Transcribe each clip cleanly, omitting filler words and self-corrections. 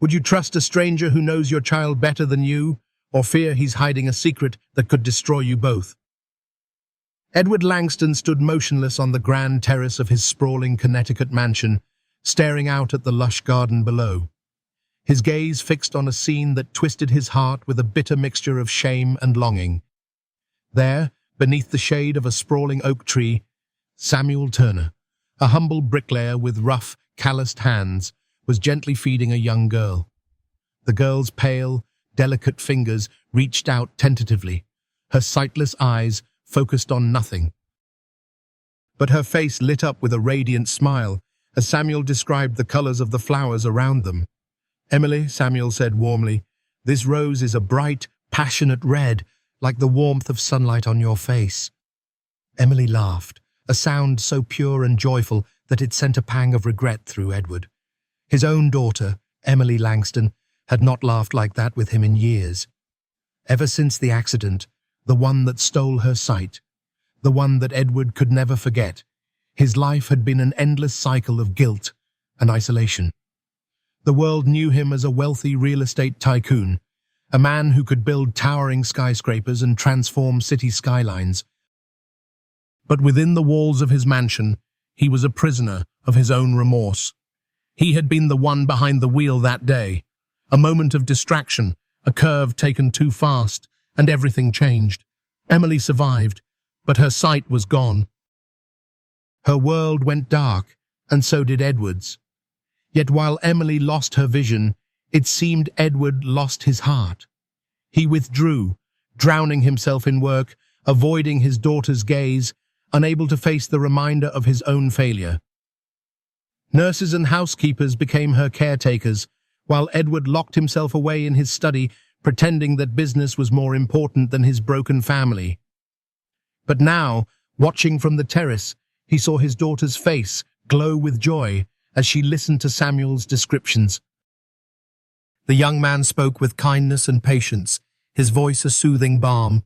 Would you trust a stranger who knows your child better than you, or fear he's hiding a secret that could destroy you both? Edward Langston stood motionless on the grand terrace of his sprawling Connecticut mansion, staring out at the lush garden below. His gaze fixed on a scene that twisted his heart with a bitter mixture of shame and longing. There, beneath the shade of a sprawling oak tree, Samuel Turner, a humble bricklayer with rough, calloused hands, was gently feeding a young girl. The girl's pale, delicate fingers reached out tentatively, her sightless eyes focused on nothing. But her face lit up with a radiant smile as Samuel described the colors of the flowers around them. "Emily," Samuel said warmly, "this rose is a bright, passionate red, like the warmth of sunlight on your face." Emily laughed, a sound so pure and joyful that it sent a pang of regret through Edward. His own daughter, Emily Langston, had not laughed like that with him in years. Ever since the accident, the one that stole her sight, the one that Edward could never forget, his life had been an endless cycle of guilt and isolation. The world knew him as a wealthy real estate tycoon, a man who could build towering skyscrapers and transform city skylines. But within the walls of his mansion, he was a prisoner of his own remorse. He had been the one behind the wheel that day. A moment of distraction, a curve taken too fast, and everything changed. Emily survived, but her sight was gone. Her world went dark, and so did Edward's. Yet while Emily lost her vision, it seemed Edward lost his heart. He withdrew, drowning himself in work, avoiding his daughter's gaze, unable to face the reminder of his own failure. Nurses and housekeepers became her caretakers, while Edward locked himself away in his study, pretending that business was more important than his broken family. But now, watching from the terrace, he saw his daughter's face glow with joy as she listened to Samuel's descriptions. The young man spoke with kindness and patience, his voice a soothing balm.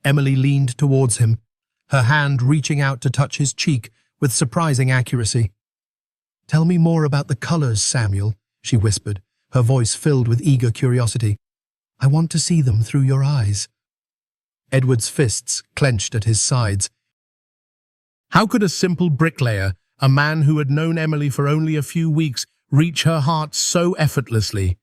Emily leaned towards him, her hand reaching out to touch his cheek with surprising accuracy. "Tell me more about the colors, Samuel," she whispered, her voice filled with eager curiosity. "I want to see them through your eyes." Edward's fists clenched at his sides. How could a simple bricklayer, a man who had known Emily for only a few weeks, reach her heart so effortlessly?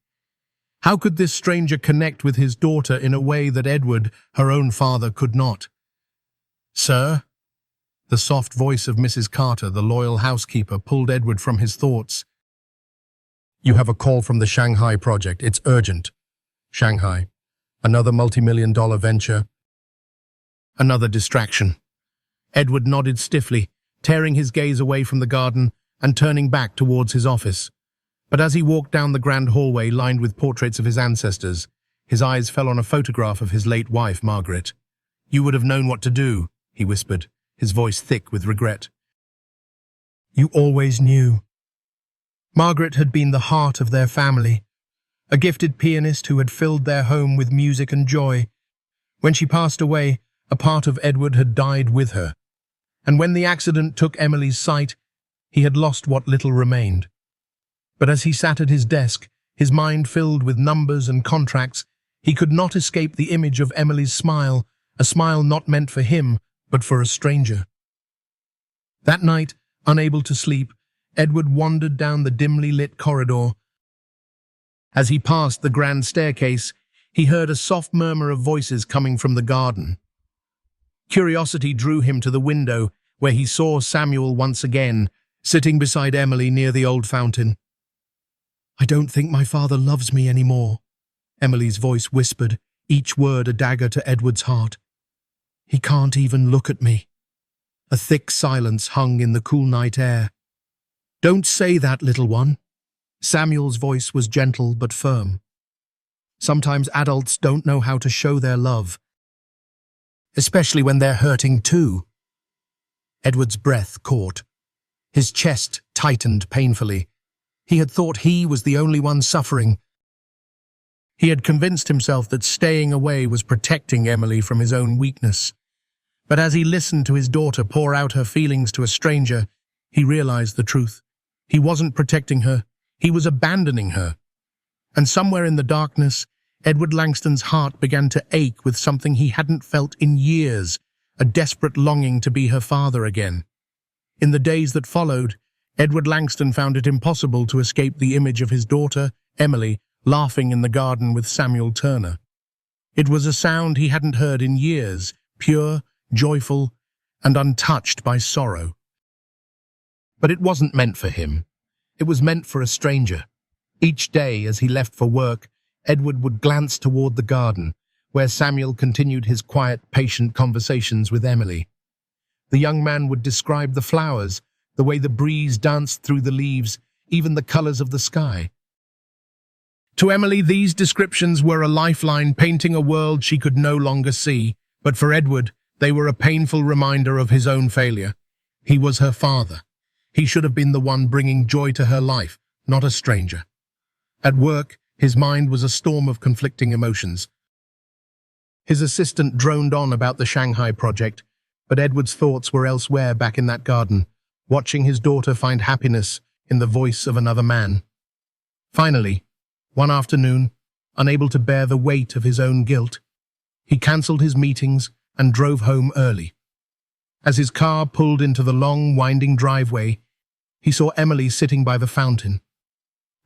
How could this stranger connect with his daughter in a way that Edward, her own father, could not? "Sir?" The soft voice of Mrs. Carter, the loyal housekeeper, pulled Edward from his thoughts. "You have a call from the Shanghai project. It's urgent." Shanghai. Another multi-million-dollar venture. Another distraction. Edward nodded stiffly, tearing his gaze away from the garden and turning back towards his office. But as he walked down the grand hallway lined with portraits of his ancestors, his eyes fell on a photograph of his late wife, Margaret. "You would have known what to do," he whispered, his voice thick with regret. "You always knew." Margaret had been the heart of their family, a gifted pianist who had filled their home with music and joy. When she passed away, a part of Edward had died with her. And when the accident took Emily's sight, he had lost what little remained. But as he sat at his desk, his mind filled with numbers and contracts, he could not escape the image of Emily's smile, a smile not meant for him, but for a stranger. That night, unable to sleep, Edward wandered down the dimly lit corridor. As he passed the grand staircase, he heard a soft murmur of voices coming from the garden. Curiosity drew him to the window, where he saw Samuel once again, sitting beside Emily near the old fountain. "I don't think my father loves me anymore," Emily's voice whispered, each word a dagger to Edward's heart. "He can't even look at me." A thick silence hung in the cool night air. "Don't say that, little one." Samuel's voice was gentle but firm. "Sometimes adults don't know how to show their love, especially when they're hurting too." Edward's breath caught. His chest tightened painfully. He had thought he was the only one suffering. He had convinced himself that staying away was protecting Emily from his own weakness. But as he listened to his daughter pour out her feelings to a stranger, he realized the truth. He wasn't protecting her. He was abandoning her. And somewhere in the darkness, Edward Langston's heart began to ache with something he hadn't felt in years, a desperate longing to be her father again. In the days that followed, Edward Langston found it impossible to escape the image of his daughter, Emily, laughing in the garden with Samuel Turner. It was a sound he hadn't heard in years, pure, joyful, and untouched by sorrow. But it wasn't meant for him. It was meant for a stranger. Each day, as he left for work, Edward would glance toward the garden, where Samuel continued his quiet, patient conversations with Emily. The young man would describe the flowers, the way the breeze danced through the leaves, even the colors of the sky. To Emily, these descriptions were a lifeline, painting a world she could no longer see, but for Edward, they were a painful reminder of his own failure. He was her father. He should have been the one bringing joy to her life, not a stranger. At work, his mind was a storm of conflicting emotions. His assistant droned on about the Shanghai project, but Edward's thoughts were elsewhere back in that garden, watching his daughter find happiness in the voice of another man. Finally, one afternoon, unable to bear the weight of his own guilt, he cancelled his meetings and drove home early. As his car pulled into the long, winding driveway, he saw Emily sitting by the fountain.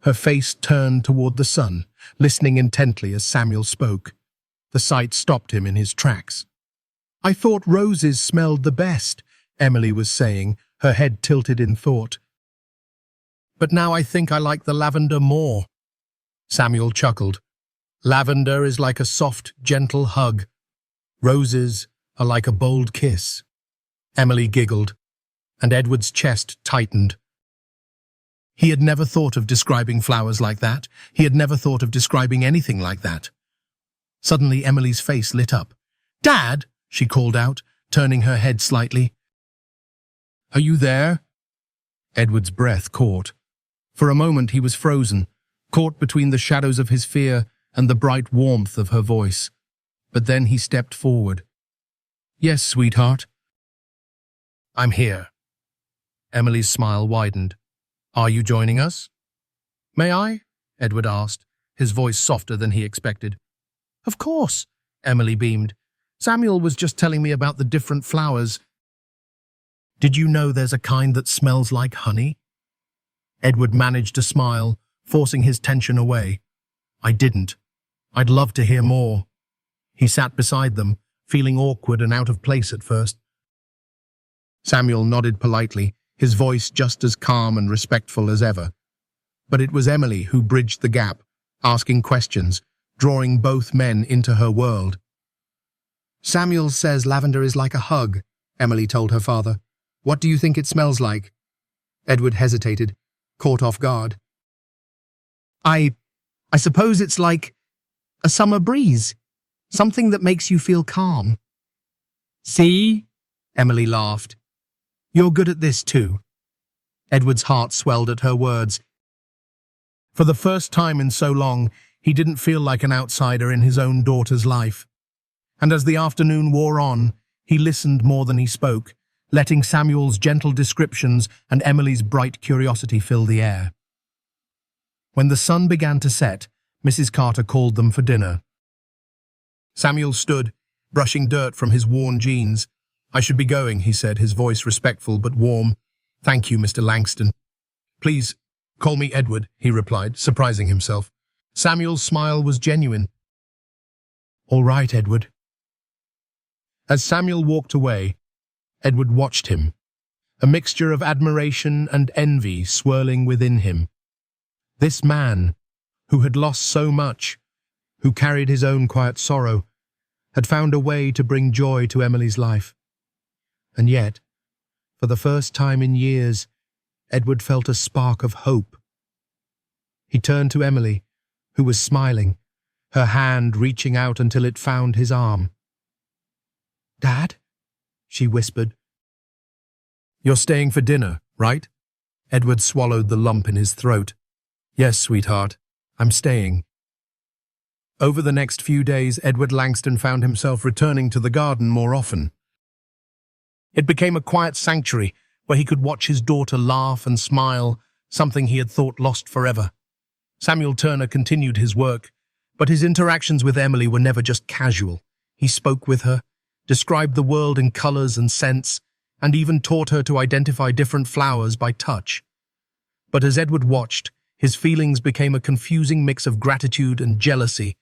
Her face turned toward the sun, listening intently as Samuel spoke. The sight stopped him in his tracks. "I thought roses smelled the best," Emily was saying, her head tilted in thought. "But now I think I like the lavender more." Samuel chuckled. "Lavender is like a soft, gentle hug. Roses are like a bold kiss." Emily giggled, and Edward's chest tightened. He had never thought of describing flowers like that. He had never thought of describing anything like that. Suddenly, Emily's face lit up. "Dad!" she called out, turning her head slightly. "Are you there?" Edward's breath caught. For a moment he was frozen, caught between the shadows of his fear and the bright warmth of her voice. But then he stepped forward. "Yes, sweetheart." "I'm here." Emily's smile widened. "Are you joining us?" "May I?" Edward asked, his voice softer than he expected. "Of course," Emily beamed. "Samuel was just telling me about the different flowers." "Did you know there's a kind that smells like honey?" Edward managed a smile, forcing his tension away. "I didn't. I'd love to hear more." He sat beside them, feeling awkward and out of place at first. Samuel nodded politely, his voice just as calm and respectful as ever. But it was Emily who bridged the gap, asking questions, drawing both men into her world. "Samuel says lavender is like a hug," Emily told her father. "What do you think it smells like?" Edward hesitated, caught off guard. I suppose it's like a summer breeze, something that makes you feel calm." "See?" Emily laughed. "You're good at this too." Edward's heart swelled at her words. For the first time in so long, he didn't feel like an outsider in his own daughter's life. And as the afternoon wore on, he listened more than he spoke, letting Samuel's gentle descriptions and Emily's bright curiosity fill the air. When the sun began to set, Mrs. Carter called them for dinner. Samuel stood, brushing dirt from his worn jeans. "I should be going," he said, his voice respectful but warm. "Thank you, Mr. Langston." "Please, call me Edward," he replied, surprising himself. Samuel's smile was genuine. "All right, Edward." As Samuel walked away, Edward watched him, a mixture of admiration and envy swirling within him. This man, who had lost so much, who carried his own quiet sorrow, had found a way to bring joy to Emily's life. And yet, for the first time in years, Edward felt a spark of hope. He turned to Emily, who was smiling, her hand reaching out until it found his arm. "Dad?" she whispered. "You're staying for dinner, right?" Edward swallowed the lump in his throat. "Yes, sweetheart, I'm staying." Over the next few days, Edward Langston found himself returning to the garden more often. It became a quiet sanctuary where he could watch his daughter laugh and smile, something he had thought lost forever. Samuel Turner continued his work, but his interactions with Emily were never just casual. He spoke with her, described the world in colors and scents, and even taught her to identify different flowers by touch. But as Edward watched, his feelings became a confusing mix of gratitude and jealousy.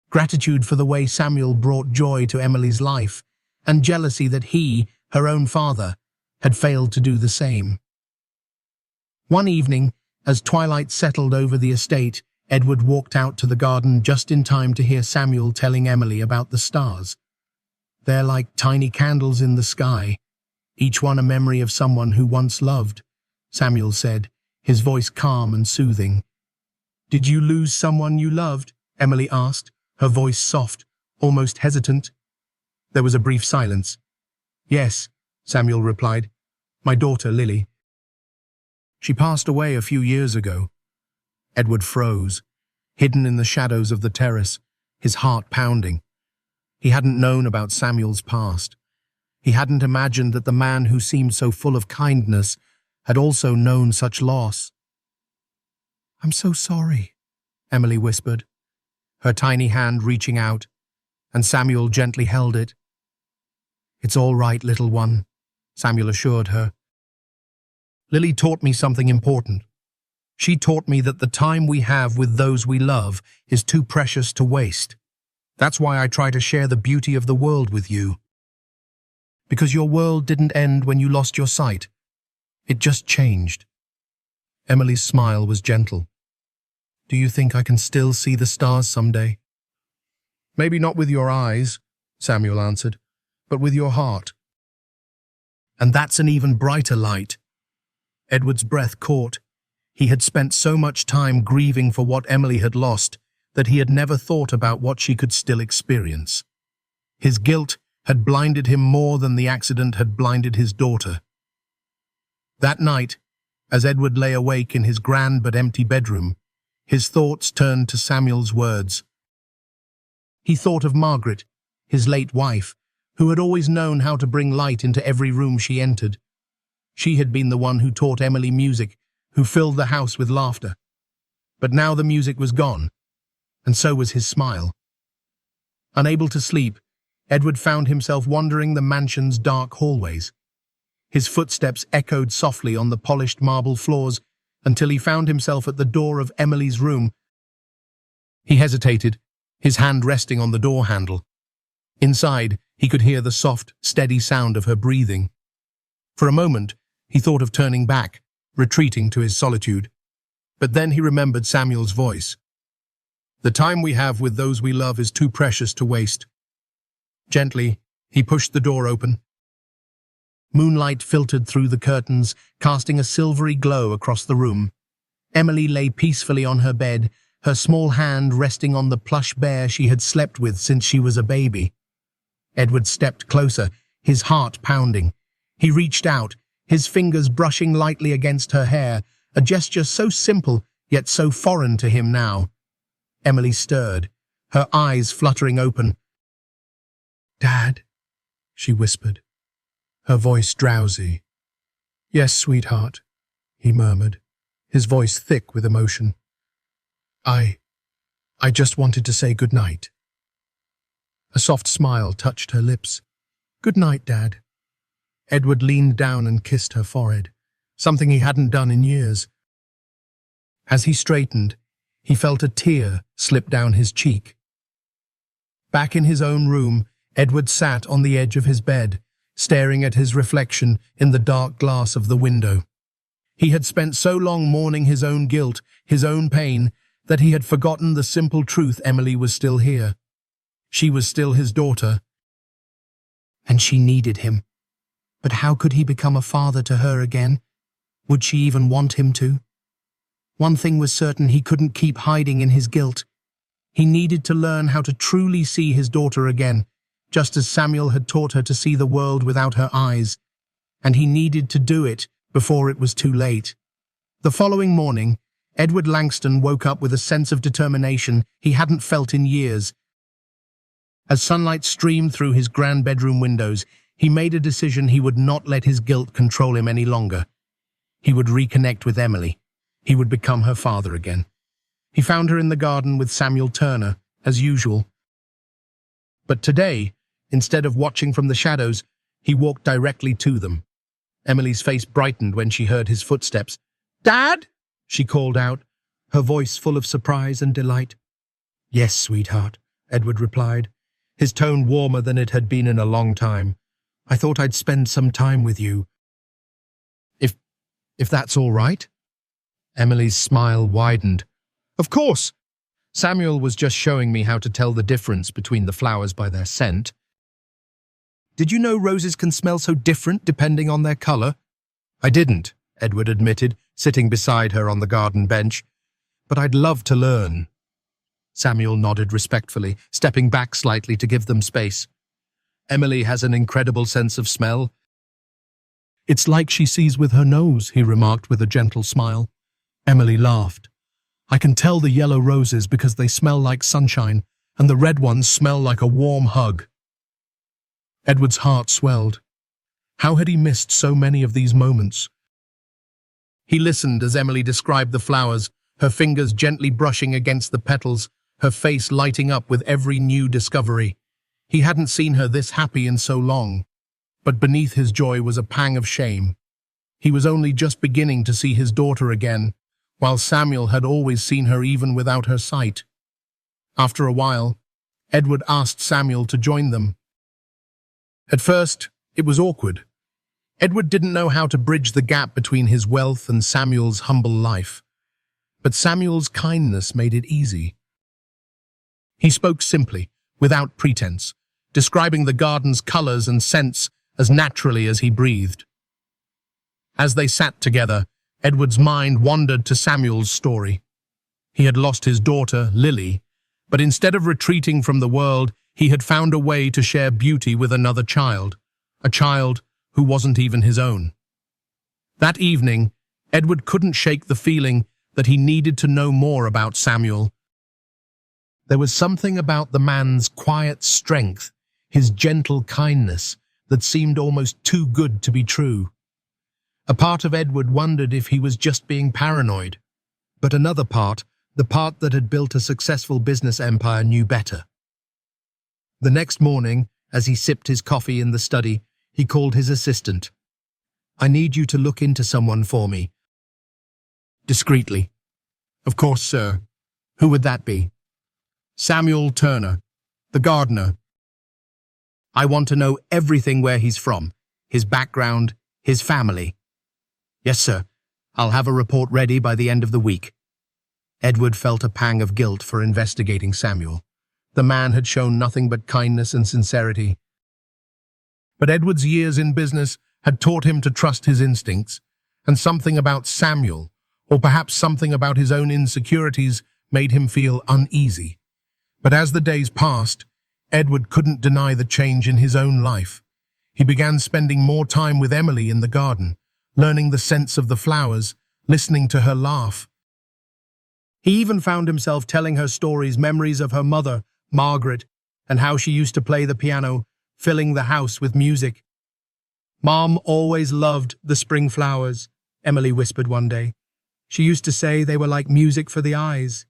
Gratitude for the way Samuel brought joy to Emily's life, and jealousy that he, her own father, had failed to do the same. One evening, as twilight settled over the estate, Edward walked out to the garden just in time to hear Samuel telling Emily about the stars. "They're like tiny candles in the sky, each one a memory of someone who once loved," Samuel said, his voice calm and soothing. "Did you lose someone you loved?" Emily asked, her voice soft, almost hesitant. There was a brief silence. "Yes," Samuel replied. "My daughter, Lily. She passed away a few years ago." Edward froze, hidden in the shadows of the terrace, his heart pounding. He hadn't known about Samuel's past. He hadn't imagined that the man who seemed so full of kindness had also known such loss. "I'm so sorry," Emily whispered, her tiny hand reaching out, and Samuel gently held it. "It's all right, little one," Samuel assured her. "Lily taught me something important. She taught me that the time we have with those we love is too precious to waste. That's why I try to share the beauty of the world with you. Because your world didn't end when you lost your sight. It just changed." Emily's smile was gentle. "Do you think I can still see the stars someday?" "Maybe not with your eyes," Samuel answered, "but with your heart. And that's an even brighter light." Edward's breath caught. He had spent so much time grieving for what Emily had lost that he had never thought about what she could still experience. His guilt had blinded him more than the accident had blinded his daughter. That night, as Edward lay awake in his grand but empty bedroom, his thoughts turned to Samuel's words. He thought of Margaret, his late wife, who had always known how to bring light into every room she entered. She had been the one who taught Emily music, who filled the house with laughter. But now the music was gone, and so was his smile. Unable to sleep, Edward found himself wandering the mansion's dark hallways. His footsteps echoed softly on the polished marble floors until he found himself at the door of Emily's room. He hesitated, his hand resting on the door handle. Inside, he could hear the soft, steady sound of her breathing. For a moment, he thought of turning back, retreating to his solitude. But then he remembered Samuel's voice. "The time we have with those we love is too precious to waste." Gently, he pushed the door open. Moonlight filtered through the curtains, casting a silvery glow across the room. Emily lay peacefully on her bed, her small hand resting on the plush bear she had slept with since she was a baby. Edward stepped closer, his heart pounding. He reached out, his fingers brushing lightly against her hair, a gesture so simple yet so foreign to him now. Emily stirred, her eyes fluttering open. "Dad," she whispered, her voice drowsy. "Yes, sweetheart," he murmured, his voice thick with emotion. I just wanted to say good night." A soft smile touched her lips. "Good night, Dad." Edward leaned down and kissed her forehead, something he hadn't done in years. As he straightened, he felt a tear slip down his cheek. Back in his own room, Edward sat on the edge of his bed, staring at his reflection in the dark glass of the window. He had spent so long mourning his own guilt, his own pain, that he had forgotten the simple truth Emily was still here. She was still his daughter, and she needed him. But how could he become a father to her again? Would she even want him to? One thing was certain: he couldn't keep hiding in his guilt. He needed to learn how to truly see his daughter again, just as Samuel had taught her to see the world without her eyes. And he needed to do it before it was too late. The following morning, Edward Langston woke up with a sense of determination he hadn't felt in years. As sunlight streamed through his grand bedroom windows, he made a decision: he would not let his guilt control him any longer. He would reconnect with Emily. He would become her father again. He found her in the garden with Samuel Turner, as usual. But today, instead of watching from the shadows, he walked directly to them. Emily's face brightened when she heard his footsteps. "Dad?" she called out, her voice full of surprise and delight. "Yes, sweetheart," Edward replied, his tone warmer than it had been in a long time. "I thought I'd spend some time with you. If that's all right?" Emily's smile widened. "Of course. Samuel was just showing me how to tell the difference between the flowers by their scent. Did you know roses can smell so different depending on their color?" "I didn't," Edward admitted, sitting beside her on the garden bench. "But I'd love to learn." Samuel nodded respectfully, stepping back slightly to give them space. "Emily has an incredible sense of smell." "It's like she sees with her nose," he remarked with a gentle smile. Emily laughed. "I can tell the yellow roses because they smell like sunshine, and the red ones smell like a warm hug." Edward's heart swelled. How had he missed so many of these moments? He listened as Emily described the flowers, her fingers gently brushing against the petals, her face lighting up with every new discovery. He hadn't seen her this happy in so long, but beneath his joy was a pang of shame. He was only just beginning to see his daughter again, while Samuel had always seen her even without her sight. After a while, Edward asked Samuel to join them. At first, it was awkward. Edward didn't know how to bridge the gap between his wealth and Samuel's humble life. But Samuel's kindness made it easy. He spoke simply, without pretense, describing the garden's colors and scents as naturally as he breathed. As they sat together, Edward's mind wandered to Samuel's story. He had lost his daughter, Lily, but instead of retreating from the world, he had found a way to share beauty with another child, a child who wasn't even his own. That evening, Edward couldn't shake the feeling that he needed to know more about Samuel. There was something about the man's quiet strength, his gentle kindness, that seemed almost too good to be true. A part of Edward wondered if he was just being paranoid, but another part, the part that had built a successful business empire, knew better. The next morning, as he sipped his coffee in the study, he called his assistant. "I need you to look into someone for me." Discreetly. "Of course, sir. Who would that be?" "Samuel Turner, the gardener. I want to know everything where he's from, his background, his family." "Yes, sir. I'll have a report ready by the end of the week." Edward felt a pang of guilt for investigating Samuel. The man had shown nothing but kindness and sincerity. But Edward's years in business had taught him to trust his instincts, and something about Samuel, or perhaps something about his own insecurities, made him feel uneasy. But as the days passed, Edward couldn't deny the change in his own life. He began spending more time with Emily in the garden, learning the scents of the flowers, listening to her laugh. He even found himself telling her stories, memories of her mother, Margaret, and how she used to play the piano, filling the house with music. "Mom always loved the spring flowers," Emily whispered one day. "She used to say they were like music for the eyes."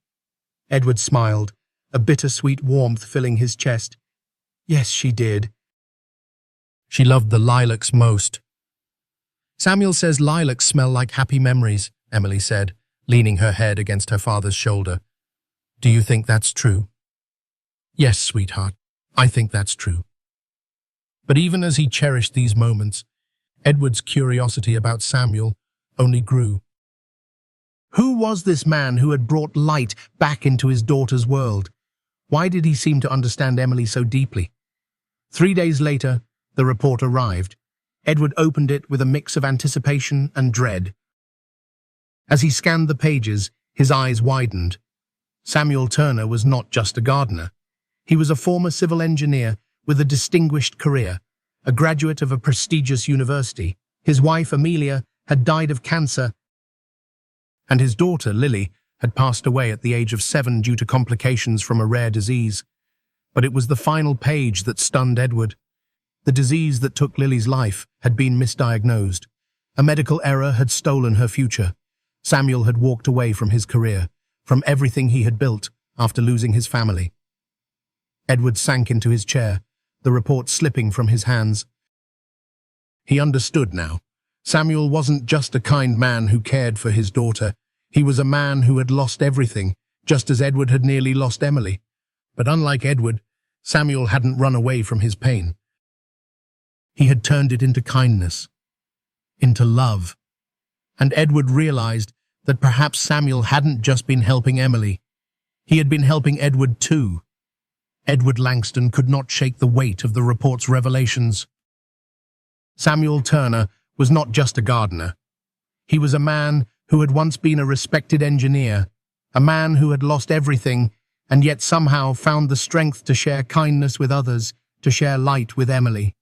Edward smiled, a bittersweet warmth filling his chest. "Yes, she did. She loved the lilacs most." "Samuel says lilacs smell like happy memories," Emily said, leaning her head against her father's shoulder. "Do you think that's true?" "Yes, sweetheart, I think that's true." But even as he cherished these moments, Edward's curiosity about Samuel only grew. Who was this man who had brought light back into his daughter's world? Why did he seem to understand Emily so deeply? 3 days later, the report arrived. Edward opened it with a mix of anticipation and dread. As he scanned the pages, his eyes widened. Samuel Turner was not just a gardener. He was a former civil engineer with a distinguished career, a graduate of a prestigious university. His wife, Amelia, had died of cancer, and his daughter, Lily, had passed away at the age of 7 due to complications from a rare disease. But it was the final page that stunned Edward. The disease that took Lily's life had been misdiagnosed. A medical error had stolen her future. Samuel had walked away from his career, from everything he had built after losing his family. Edward sank into his chair, the report slipping from his hands. He understood now. Samuel wasn't just a kind man who cared for his daughter. He was a man who had lost everything, just as Edward had nearly lost Emily. But unlike Edward, Samuel hadn't run away from his pain. He had turned it into kindness, into love. And Edward realized that perhaps Samuel hadn't just been helping Emily. He had been helping Edward too. Edward Langston could not shake the weight of the report's revelations. Samuel Turner was not just a gardener. He was a man who had once been a respected engineer, a man who had lost everything and yet somehow found the strength to share kindness with others, to share light with Emily.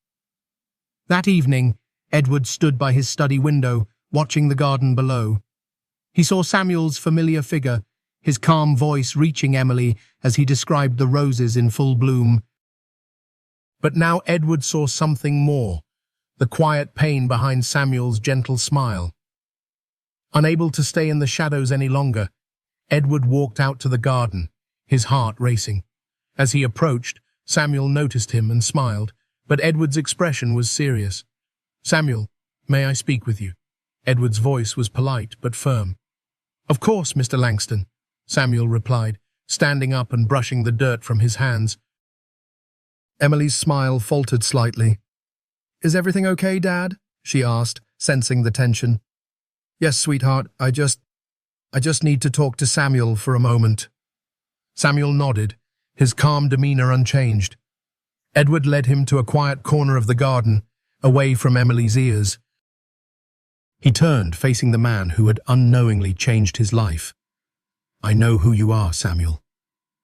That evening, Edward stood by his study window, watching the garden below. He saw Samuel's familiar figure, his calm voice reaching Emily as he described the roses in full bloom. But now Edward saw something more, the quiet pain behind Samuel's gentle smile. Unable to stay in the shadows any longer, Edward walked out to the garden, his heart racing. As he approached, Samuel noticed him and smiled, but Edward's expression was serious. "Samuel, may I speak with you?" Edward's voice was polite but firm. "Of course, Mr. Langston," Samuel replied, standing up and brushing the dirt from his hands. Emily's smile faltered slightly. "Is everything okay, Dad?" she asked, sensing the tension. "Yes, sweetheart, I just need to talk to Samuel for a moment." Samuel nodded, his calm demeanor unchanged. Edward led him to a quiet corner of the garden, away from Emily's ears. He turned, facing the man who had unknowingly changed his life. "I know who you are, Samuel,"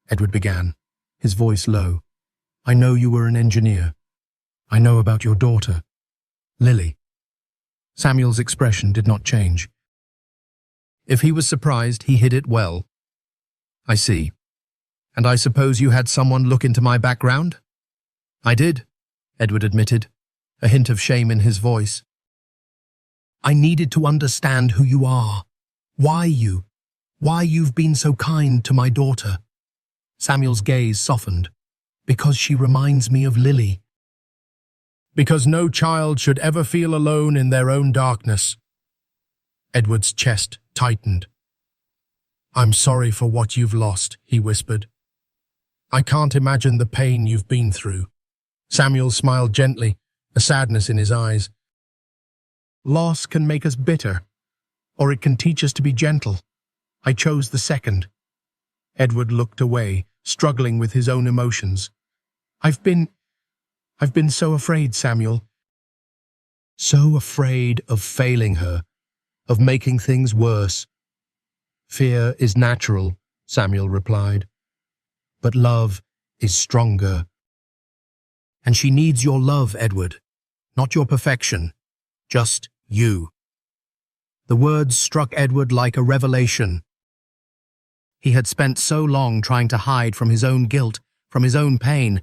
Edward began, his voice low. "I know you were an engineer. I know about your daughter, Lily." Samuel's expression did not change. If he was surprised, he hid it well. "I see. And I suppose you had someone look into my background?" "I did," Edward admitted, a hint of shame in his voice. "I needed to understand who you are, why you've been so kind to my daughter." Samuel's gaze softened. "Because she reminds me of Lily." "Because no child should ever feel alone in their own darkness." Edward's chest tightened. "I'm sorry for what you've lost," he whispered. "I can't imagine the pain you've been through." Samuel smiled gently, a sadness in his eyes. "Loss can make us bitter, or it can teach us to be gentle. I chose the second." Edward looked away, struggling with his own emotions. I've been so afraid, Samuel. So afraid of failing her, of making things worse." "Fear is natural," Samuel replied. "But love is stronger. And she needs your love, Edward, not your perfection, just you." The words struck Edward like a revelation. He had spent so long trying to hide from his own guilt, from his own pain,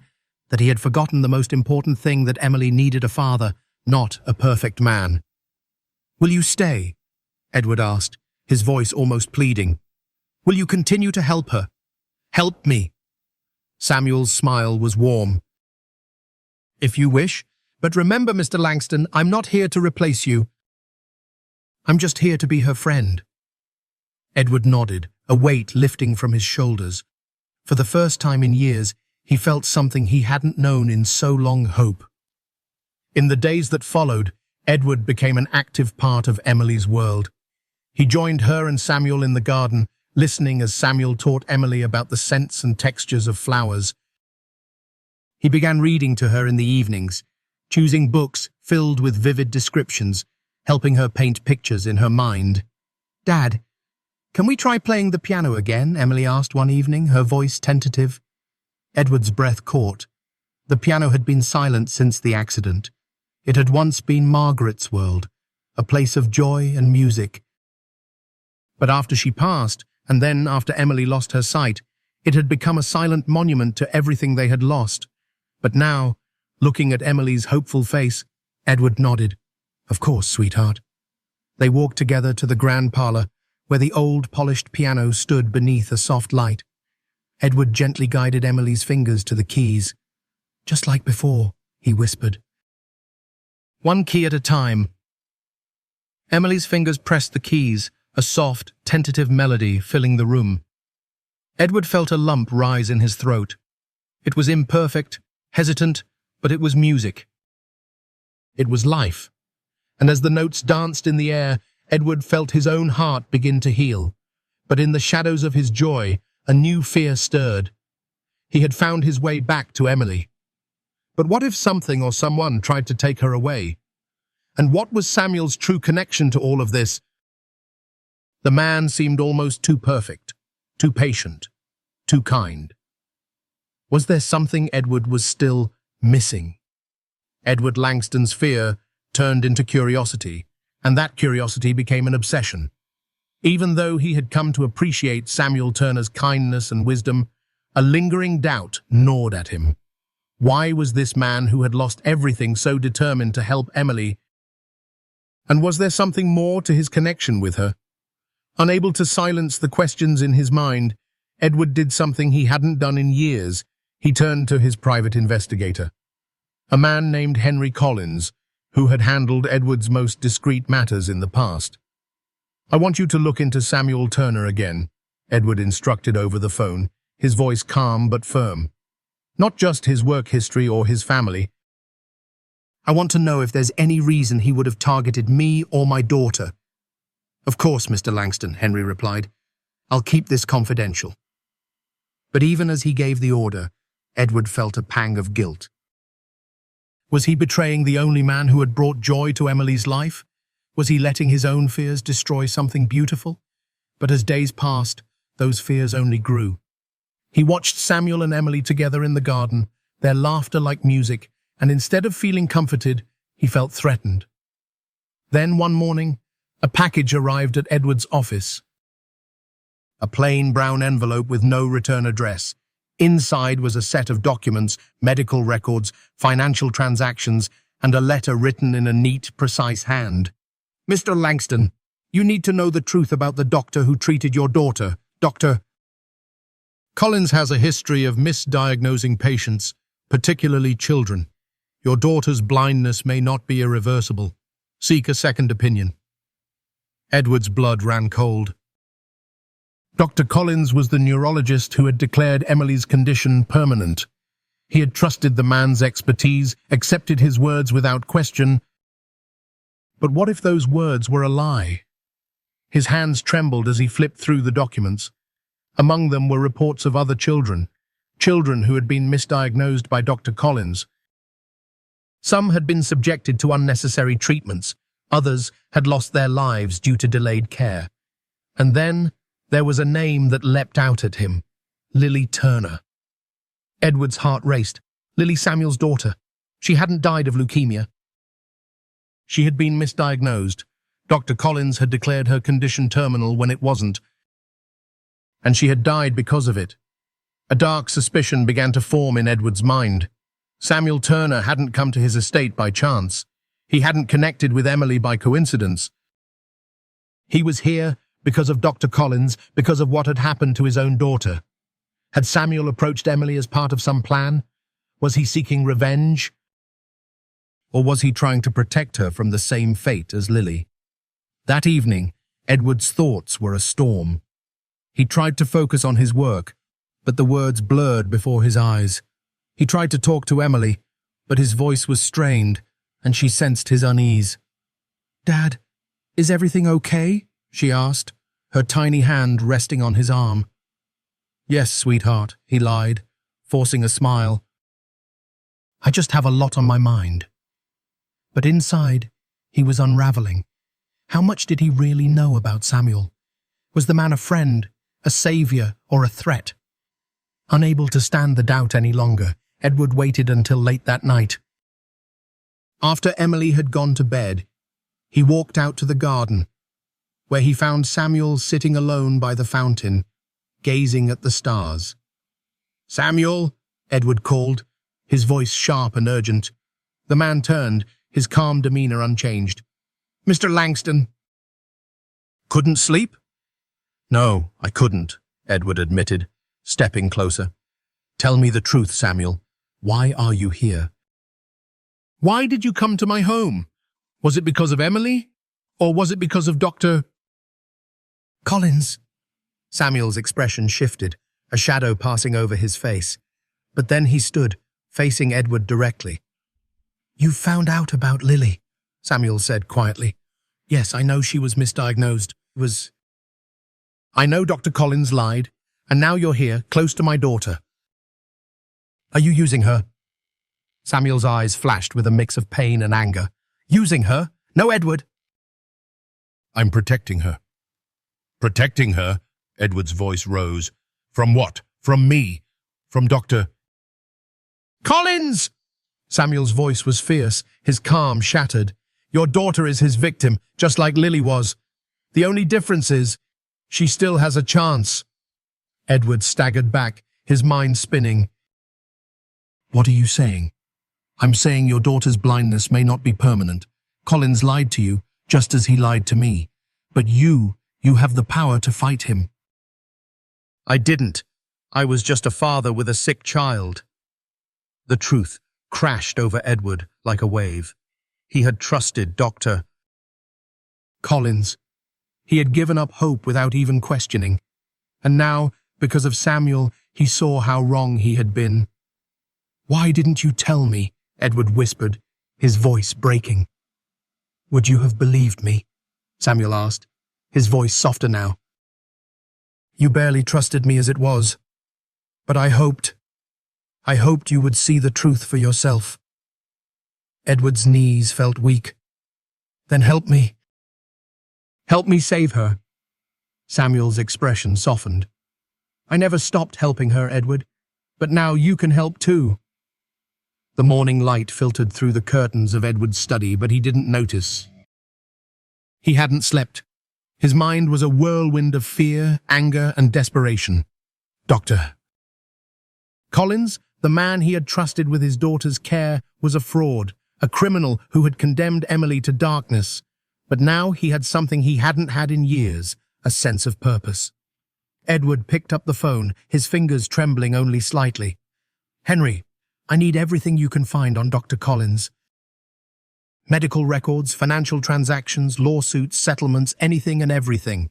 that he had forgotten the most important thing, that Emily needed a father, not a perfect man. "Will you stay?" Edward asked, his voice almost pleading. "Will you continue to help her? Help me?" Samuel's smile was warm. "If you wish, but remember, Mr. Langston, I'm not here to replace you. I'm just here to be her friend." Edward nodded, a weight lifting from his shoulders. For the first time in years, he felt something he hadn't known in so long: hope. In the days that followed, Edward became an active part of Emily's world. He joined her and Samuel in the garden, listening as Samuel taught Emily about the scents and textures of flowers. He began reading to her in the evenings, choosing books filled with vivid descriptions, helping her paint pictures in her mind. "Dad, can we try playing the piano again?" Emily asked one evening, her voice tentative. Edward's breath caught. The piano had been silent since the accident. It had once been Margaret's world, a place of joy and music. But after she passed, and then after Emily lost her sight, it had become a silent monument to everything they had lost. But now, looking at Emily's hopeful face, Edward nodded. "Of course, sweetheart." They walked together to the grand parlor, where the old polished piano stood beneath a soft light. Edward gently guided Emily's fingers to the keys. "Just like before," he whispered. "One key at a time." Emily's fingers pressed the keys, a soft, tentative melody filling the room. Edward felt a lump rise in his throat. It was imperfect, hesitant, but it was music. It was life. And as the notes danced in the air, Edward felt his own heart begin to heal. But in the shadows of his joy, a new fear stirred. He had found his way back to Emily. But what if something or someone tried to take her away? And what was Samuel's true connection to all of this? The man seemed almost too perfect, too patient, too kind. Was there something Edward was still missing? Edward Langston's fear turned into curiosity, and that curiosity became an obsession. Even though he had come to appreciate Samuel Turner's kindness and wisdom, a lingering doubt gnawed at him. Why was this man who had lost everything so determined to help Emily? And was there something more to his connection with her? Unable to silence the questions in his mind, Edward did something he hadn't done in years. He turned to his private investigator, a man named Henry Collins, who had handled Edward's most discreet matters in the past. "I want you to look into Samuel Turner again," Edward instructed over the phone, his voice calm but firm. "Not just his work history or his family. I want to know if there's any reason he would have targeted me or my daughter." "Of course, Mr. Langston," Henry replied. "I'll keep this confidential." But even as he gave the order, Edward felt a pang of guilt. Was he betraying the only man who had brought joy to Emily's life? Was he letting his own fears destroy something beautiful? But as days passed, those fears only grew. He watched Samuel and Emily together in the garden, their laughter like music, and instead of feeling comforted, he felt threatened. Then one morning, a package arrived at Edward's office. A plain brown envelope with no return address. Inside was a set of documents, medical records, financial transactions, and a letter written in a neat, precise hand. "Mr. Langston, you need to know the truth about the doctor who treated your daughter. Dr. Collins has a history of misdiagnosing patients, particularly children. Your daughter's blindness may not be irreversible. Seek a second opinion." Edward's blood ran cold. Dr. Collins was the neurologist who had declared Emily's condition permanent. He had trusted the man's expertise, accepted his words without question. But what if those words were a lie? His hands trembled as he flipped through the documents. Among them were reports of other children who had been misdiagnosed by Dr. Collins. Some had been subjected to unnecessary treatments, others had lost their lives due to delayed care. And then there was a name that leapt out at him: Lily Turner. Edward's heart raced. Lily, Samuel's daughter. She hadn't died of leukemia. She had been misdiagnosed. Dr. Collins had declared her condition terminal when it wasn't, and she had died because of it. A dark suspicion began to form in Edward's mind. Samuel Turner hadn't come to his estate by chance. He hadn't connected with Emily by coincidence. He was here because of Dr. Collins, because of what had happened to his own daughter. Had Samuel approached Emily as part of some plan? Was he seeking revenge? Or was he trying to protect her from the same fate as Lily? That evening, Edward's thoughts were a storm. He tried to focus on his work, but the words blurred before his eyes. He tried to talk to Emily, but his voice was strained, and she sensed his unease. "Dad, is everything okay?" she asked, her tiny hand resting on his arm. "Yes, sweetheart," he lied, forcing a smile. "I just have a lot on my mind." But inside, he was unraveling. How much did he really know about Samuel? Was the man a friend, a savior, or a threat? Unable to stand the doubt any longer, Edward waited until late that night. After Emily had gone to bed, he walked out to the garden, where he found Samuel sitting alone by the fountain, gazing at the stars. "Samuel," Edward called, his voice sharp and urgent. The man turned, his calm demeanor unchanged. "Mr. Langston." "Couldn't sleep?" No, I couldn't, Edward admitted, stepping closer. Tell me the truth, Samuel. Why are you here? Why did you come to my home? Was it because of Emily? Or was it because of Dr. Collins? Samuel's expression shifted, a shadow passing over his face. But then he stood, facing Edward directly. You found out about Lily, Samuel said quietly. Yes, I know she was misdiagnosed. I know Dr. Collins lied, and now you're here, close to my daughter. Are you using her? Samuel's eyes flashed with a mix of pain and anger. Using her? No, Edward. I'm protecting her. Protecting her? Edward's voice rose. From what? From me? From Dr. Collins! Samuel's voice was fierce, his calm shattered. Your daughter is his victim, just like Lily was. The only difference is, she still has a chance. Edward staggered back, his mind spinning. What are you saying? I'm saying your daughter's blindness may not be permanent. Collins lied to you, just as he lied to me. But you have the power to fight him. I didn't. I was just a father with a sick child. The truth crashed over Edward like a wave. He had trusted Dr. Collins. He had given up hope without even questioning. And now, because of Samuel, he saw how wrong he had been. Why didn't you tell me? Edward whispered, his voice breaking. Would you have believed me? Samuel asked, his voice softer now. You barely trusted me as it was. But I hoped you would see the truth for yourself. Edward's knees felt weak. Then help me. Help me save her. Samuel's expression softened. I never stopped helping her, Edward, but now you can help too. The morning light filtered through the curtains of Edward's study, but he didn't notice. He hadn't slept. His mind was a whirlwind of fear, anger, and desperation. Dr. Collins, the man he had trusted with his daughter's care, was a fraud, a criminal who had condemned Emily to darkness. But now he had something he hadn't had in years, a sense of purpose. Edward picked up the phone, his fingers trembling only slightly. Henry, I need everything you can find on Dr. Collins. Medical records, financial transactions, lawsuits, settlements, anything and everything.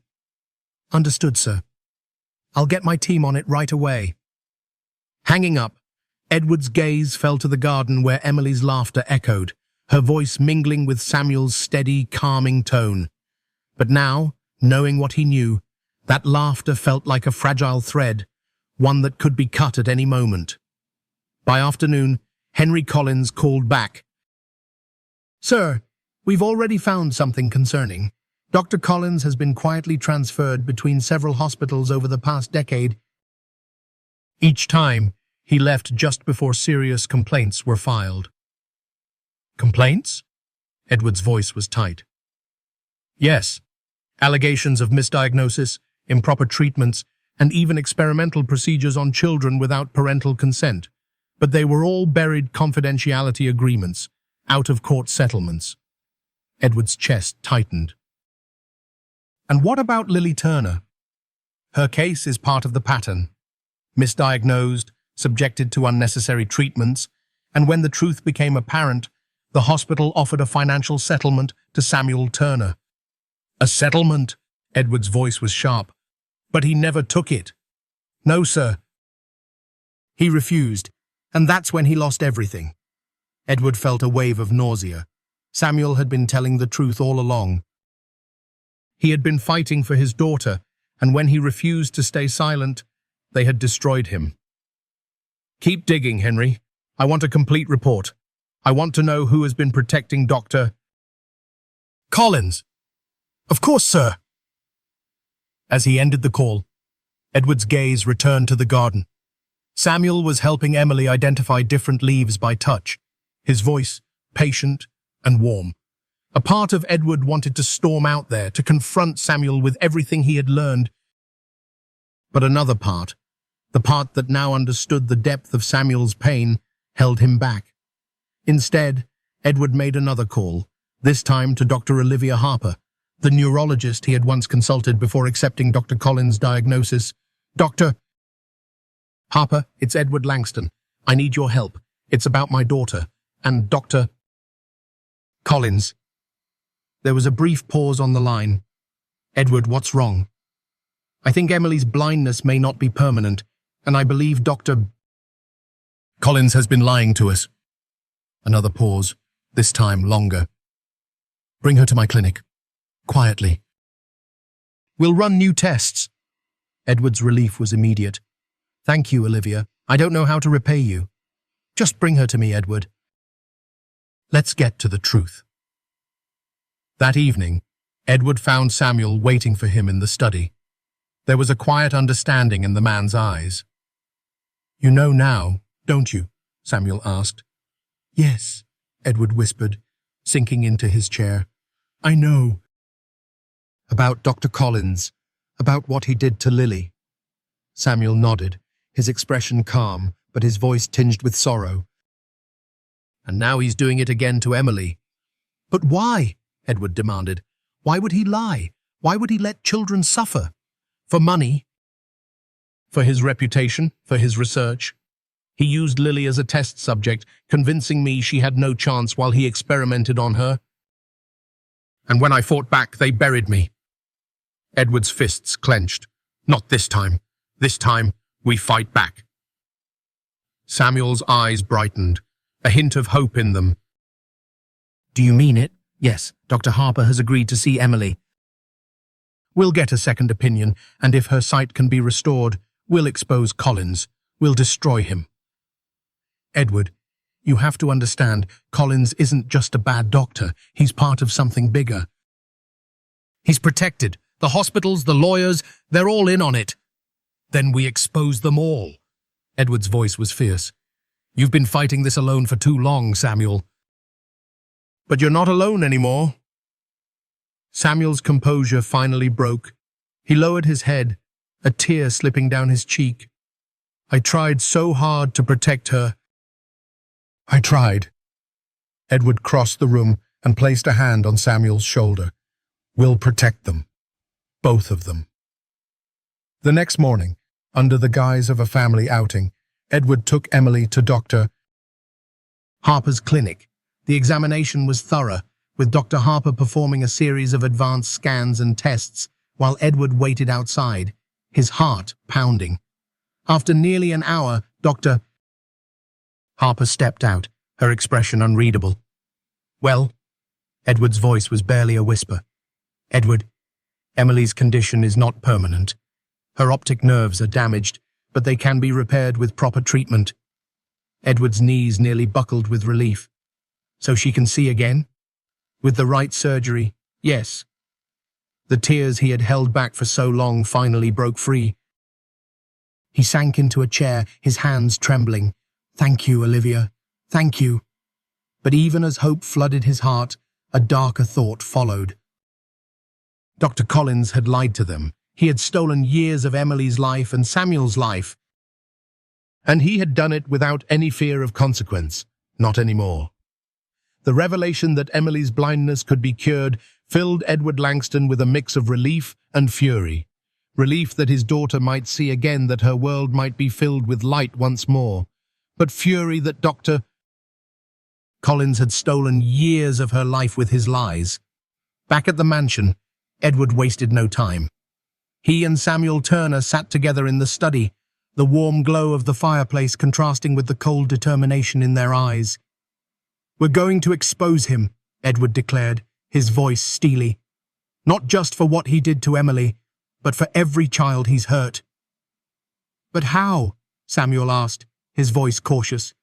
Understood, sir. I'll get my team on it right away. Hanging up, Edward's gaze fell to the garden where Emily's laughter echoed, her voice mingling with Samuel's steady, calming tone. But now, knowing what he knew, that laughter felt like a fragile thread, one that could be cut at any moment. By afternoon, Henry Collins called back. Sir, we've already found something concerning. Dr. Collins has been quietly transferred between several hospitals over the past decade. Each time, he left just before serious complaints were filed. Complaints? Edward's voice was tight. Yes. Allegations of misdiagnosis, improper treatments, and even experimental procedures on children without parental consent. But they were all buried confidentiality agreements, out-of-court settlements. Edward's chest tightened. And what about Lily Turner? Her case is part of the pattern. Misdiagnosed, subjected to unnecessary treatments, and when the truth became apparent, the hospital offered a financial settlement to Samuel Turner. A settlement? Edward's voice was sharp. But he never took it. No, sir. He refused, and that's when he lost everything. Edward felt a wave of nausea. Samuel had been telling the truth all along. He had been fighting for his daughter, and when he refused to stay silent, they had destroyed him. Keep digging, Henry. I want a complete report. I want to know who has been protecting Dr. Collins. Of course, sir. As he ended the call, Edward's gaze returned to the garden. Samuel was helping Emily identify different leaves by touch, his voice patient and warm. A part of Edward wanted to storm out there to confront Samuel with everything he had learned. But another part, the part that now understood the depth of Samuel's pain, held him back. Instead, Edward made another call, this time to Dr. Olivia Harper, the neurologist he had once consulted before accepting Dr. Collins' diagnosis. "Dr. Harper, it's Edward Langston. I need your help. It's about my daughter. And Dr. Collins." There was a brief pause on the line. "Edward, what's wrong?" "I think Emily's blindness may not be permanent, and I believe Dr. Collins has been lying to us." Another pause, this time longer. "Bring her to my clinic. Quietly. We'll run new tests." Edward's relief was immediate. "Thank you, Olivia. I don't know how to repay you. Just bring her to me, Edward. Let's get to the truth." That evening, Edward found Samuel waiting for him in the study. There was a quiet understanding in the man's eyes. "You know now, don't you?" Samuel asked. "Yes," Edward whispered, sinking into his chair. "I know." "About Dr. Collins, about what he did to Lily." Samuel nodded, his expression calm, but his voice tinged with sorrow. "And now he's doing it again to Emily." "But why?" Edward demanded. "Why would he lie? Why would he let children suffer? For money? For his reputation? For his research? He used Lily as a test subject, convincing me she had no chance while he experimented on her. And when I fought back, they buried me." Edward's fists clenched. "Not this time. This time, we fight back." Samuel's eyes brightened, a hint of hope in them. "Do you mean it?" "Yes, Dr. Harper has agreed to see Emily. We'll get a second opinion, and if her sight can be restored, we'll expose Collins. We'll destroy him." "Edward, you have to understand, Collins isn't just a bad doctor. He's part of something bigger. He's protected. The hospitals, the lawyers, they're all in on it." "Then we expose them all." Edward's voice was fierce. "You've been fighting this alone for too long, Samuel." "But you're not alone anymore." Samuel's composure finally broke. He lowered his head, a tear slipping down his cheek. "I tried so hard to protect her." "I tried." Edward crossed the room and placed a hand on Samuel's shoulder. "We'll protect them. Both of them." The next morning, under the guise of a family outing, Edward took Emily to Dr. Harper's clinic. The examination was thorough, with Dr. Harper performing a series of advanced scans and tests while Edward waited outside, his heart pounding. After nearly an hour, Dr. Harper stepped out, her expression unreadable. "Well?" Edward's voice was barely a whisper. "Edward, Emily's condition is not permanent. Her optic nerves are damaged, but they can be repaired with proper treatment." Edward's knees nearly buckled with relief. "So she can see again?" "With the right surgery, yes." The tears he had held back for so long finally broke free. He sank into a chair, his hands trembling. "Thank you, Olivia. Thank you." But even as hope flooded his heart, a darker thought followed. Dr. Collins had lied to them. He had stolen years of Emily's life and Samuel's life. And he had done it without any fear of consequence. Not anymore. The revelation that Emily's blindness could be cured filled Edward Langston with a mix of relief and fury. Relief that his daughter might see again, that her world might be filled with light once more. But fury that Dr. Collins had stolen years of her life with his lies. Back at the mansion, Edward wasted no time. He and Samuel Turner sat together in the study, the warm glow of the fireplace contrasting with the cold determination in their eyes. "We're going to expose him," Edward declared, his voice steely. "Not just for what he did to Emily, but for every child he's hurt." "But how?" Samuel asked, his voice cautious.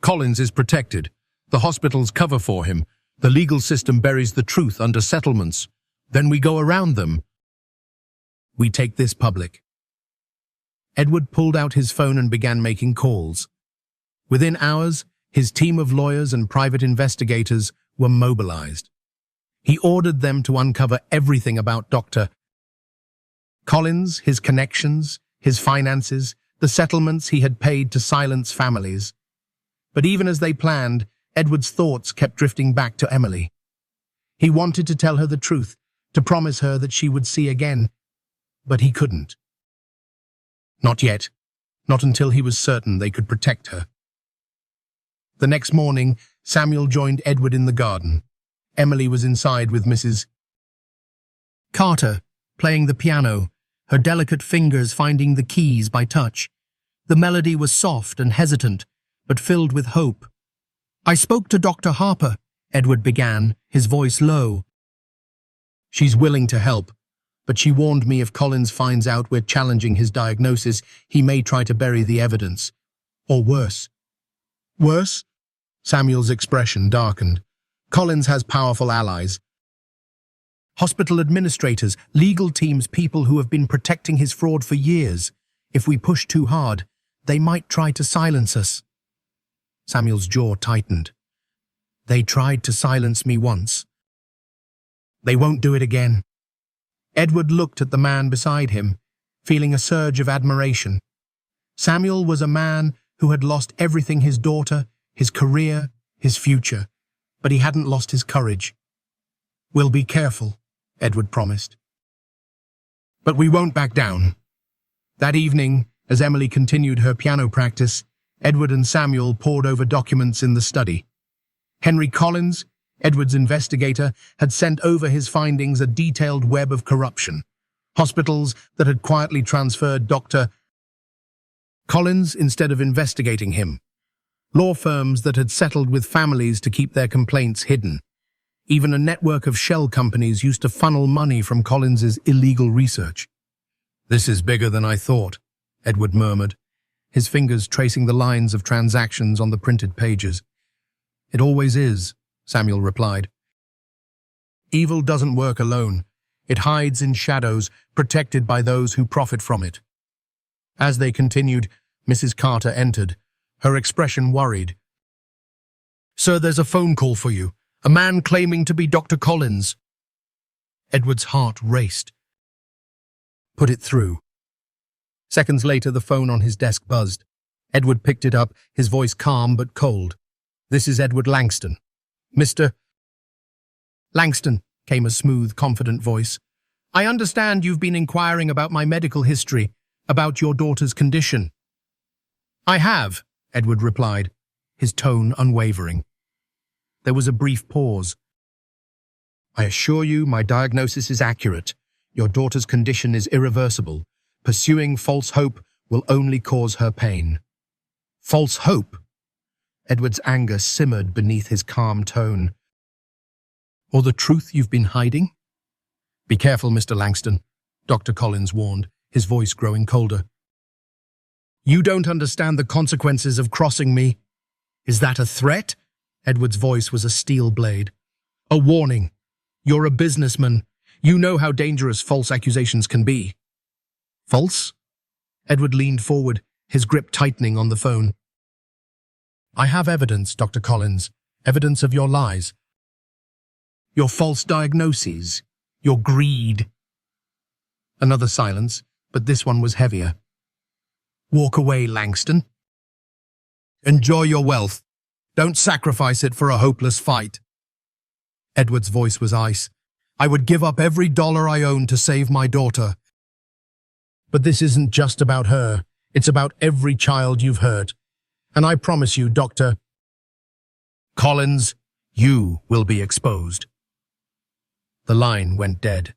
"Collins is protected. The hospitals cover for him. The legal system buries the truth under settlements. Then we go around them. We take this public." Edward pulled out his phone and began making calls. Within hours, his team of lawyers and private investigators were mobilized. He ordered them to uncover everything about Dr. Collins, his connections, his finances, the settlements he had paid to silence families. But even as they planned, Edward's thoughts kept drifting back to Emily. He wanted to tell her the truth, to promise her that she would see again, but he couldn't. Not yet, not until he was certain they could protect her. The next morning, Samuel joined Edward in the garden. Emily was inside with Mrs. Carter, playing the piano, her delicate fingers finding the keys by touch. The melody was soft and hesitant, but filled with hope. "I spoke to Dr. Harper," Edward began, his voice low. "She's willing to help, but she warned me if Collins finds out we're challenging his diagnosis, he may try to bury the evidence. Or worse." "Worse?" Samuel's expression darkened. "Collins has powerful allies. Hospital administrators, legal teams, people who have been protecting his fraud for years. If we push too hard, they might try to silence us." Samuel's jaw tightened. "They tried to silence me once. They won't do it again." Edward looked at the man beside him, feeling a surge of admiration. Samuel was a man who had lost everything: his daughter, his career, his future, but he hadn't lost his courage. "We'll be careful," Edward promised. "But we won't back down." That evening, as Emily continued her piano practice, Edward and Samuel pored over documents in the study. Henry Collins, Edward's investigator, had sent over his findings, a detailed web of corruption. Hospitals that had quietly transferred Dr. Collins instead of investigating him. Law firms that had settled with families to keep their complaints hidden. Even a network of shell companies used to funnel money from Collins's illegal research. "This is bigger than I thought," Edward murmured, his fingers tracing the lines of transactions on the printed pages. "It always is," Samuel replied. "Evil doesn't work alone. It hides in shadows, protected by those who profit from it." As they continued, Mrs. Carter entered, her expression worried. "Sir, there's a phone call for you. A man claiming to be Dr. Collins." Edward's heart raced. "Put it through." Seconds later, the phone on his desk buzzed. Edward picked it up, his voice calm but cold. "This is Edward Langston." "Mr. Langston," came a smooth, confident voice. "I understand you've been inquiring about my medical history, about your daughter's condition." "I have," Edward replied, his tone unwavering. There was a brief pause. "I assure you my diagnosis is accurate. Your daughter's condition is irreversible. Pursuing false hope will only cause her pain." "False hope?" Edward's anger simmered beneath his calm tone. "Or the truth you've been hiding?" "Be careful, Mr. Langston," Dr. Collins warned, his voice growing colder. "You don't understand the consequences of crossing me." "Is that a threat?" Edward's voice was a steel blade. "A warning. You're a businessman. You know how dangerous false accusations can be." "False?" Edward leaned forward, his grip tightening on the phone. "I have evidence, Dr. Collins. Evidence of your lies. Your false diagnoses. Your greed." Another silence, but this one was heavier. "Walk away, Langston. Enjoy your wealth. Don't sacrifice it for a hopeless fight." Edward's voice was ice. "I would give up every dollar I own to save my daughter. But this isn't just about her. It's about every child you've hurt. And I promise you, Dr. Collins, you will be exposed." The line went dead.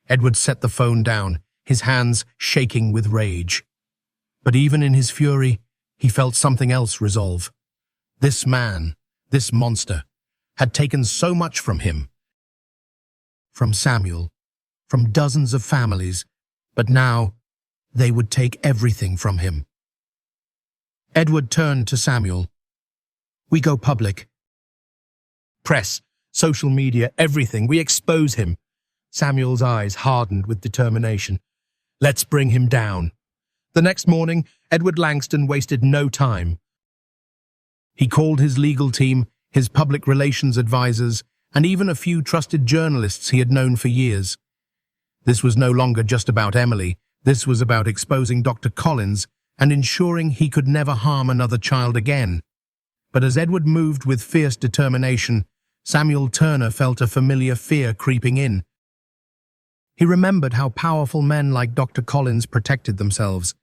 Edward set the phone down, his hands shaking with rage. But even in his fury, he felt something else resolve. This man, this monster, had taken so much from him. From Samuel, from dozens of families, but now they would take everything from him. Edward turned to Samuel. "We go public. Press, social media, everything. We expose him." Samuel's eyes hardened with determination. "Let's bring him down." The next morning, Edward Langston wasted no time. He called his legal team, his public relations advisors, and even a few trusted journalists he had known for years. This was no longer just about Emily. This was about exposing Dr. Collins and ensuring he could never harm another child again. But as Edward moved with fierce determination, Samuel Turner felt a familiar fear creeping in. He remembered how powerful men like Dr. Collins protected themselves.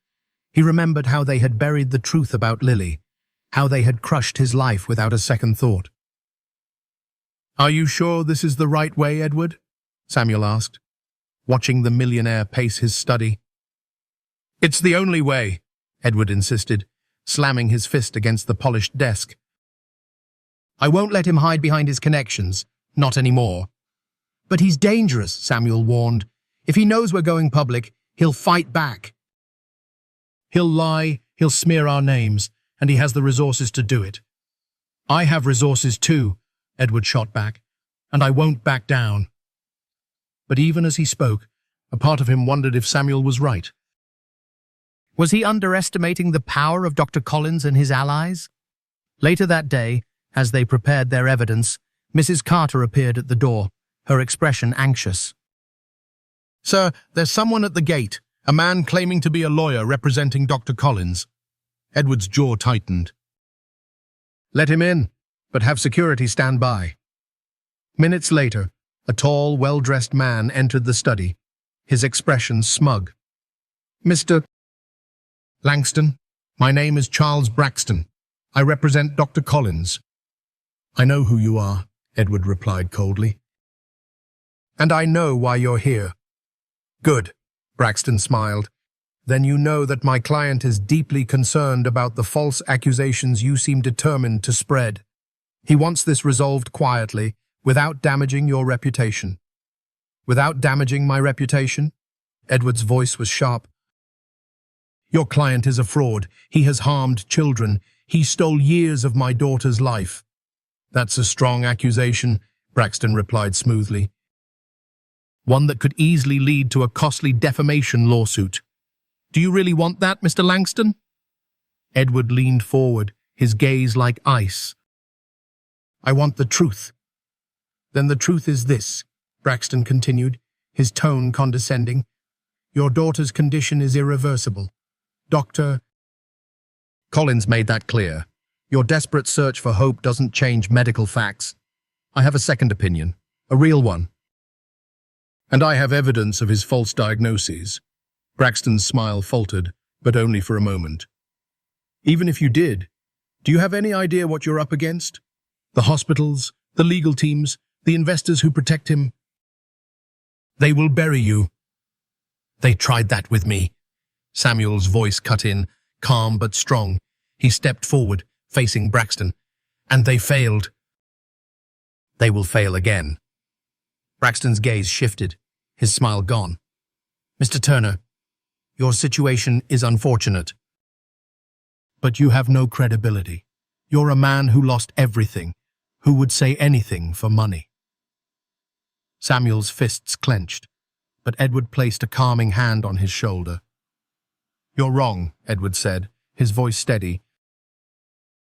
He remembered how they had buried the truth about Lily, how they had crushed his life without a second thought. "Are you sure this is the right way, Edward?" Samuel asked, watching the millionaire pace his study. "It's the only way," Edward insisted, slamming his fist against the polished desk. "I won't let him hide behind his connections, not anymore." "But he's dangerous," Samuel warned. "If he knows we're going public, he'll fight back." "He'll lie, he'll smear our names, and he has the resources to do it." "I have resources too," Edward shot back, "and I won't back down." But even as he spoke, a part of him wondered if Samuel was right. Was he underestimating the power of Dr. Collins and his allies? Later that day, as they prepared their evidence, Mrs. Carter appeared at the door, her expression anxious. "Sir, there's someone at the gate, a man claiming to be a lawyer representing Dr. Collins." Edward's jaw tightened. "Let him in, but have security stand by." Minutes later, a tall, well-dressed man entered the study, his expression smug. "Mr. Langston, my name is Charles Braxton. I represent Dr. Collins." "I know who you are," Edward replied coldly. "And I know why you're here." "Good," Braxton smiled. "Then you know that my client is deeply concerned about the false accusations you seem determined to spread. He wants this resolved quietly, without damaging your reputation." "Without damaging my reputation?" Edward's voice was sharp. "Your client is a fraud. He has harmed children. He stole years of my daughter's life." "That's a strong accusation," Braxton replied smoothly. "One that could easily lead to a costly defamation lawsuit. Do you really want that, Mr. Langston?" Edward leaned forward, his gaze like ice. "I want the truth." "Then the truth is this," Braxton continued, his tone condescending. "Your daughter's condition is irreversible. Dr. Collins made that clear. Your desperate search for hope doesn't change medical facts. I have a second opinion, a real one. And I have evidence of his false diagnoses." Braxton's smile faltered, but only for a moment. "Even if you did, do you have any idea what you're up against? The hospitals, the legal teams, the investors who protect him? They will bury you." "They tried that with me." Samuel's voice cut in, calm but strong. He stepped forward, facing Braxton. "And they failed." "They will fail again." Braxton's gaze shifted, his smile gone. "Mr. Turner, your situation is unfortunate. But you have no credibility. You're a man who lost everything, who would say anything for money." Samuel's fists clenched, but Edward placed a calming hand on his shoulder. "You're wrong," Edward said, his voice steady.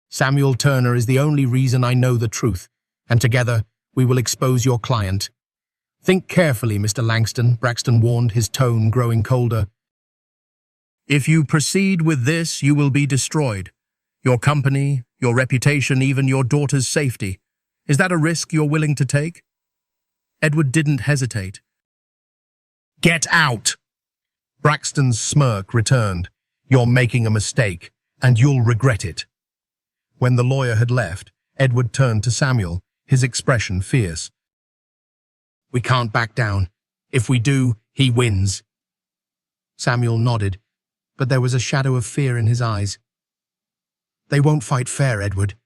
"Samuel Turner is the only reason I know the truth, and together we will expose your client." "Think carefully, Mr. Langston," Braxton warned, his tone growing colder. "If you proceed with this, you will be destroyed. Your company, your reputation, even your daughter's safety. Is that a risk you're willing to take?" Edward didn't hesitate. "Get out!" Braxton's smirk returned. "You're making a mistake, and you'll regret it." When the lawyer had left, Edward turned to Samuel, his expression fierce. "We can't back down. If we do, he wins." Samuel nodded, but there was a shadow of fear in his eyes. "They won't fight fair, Edward."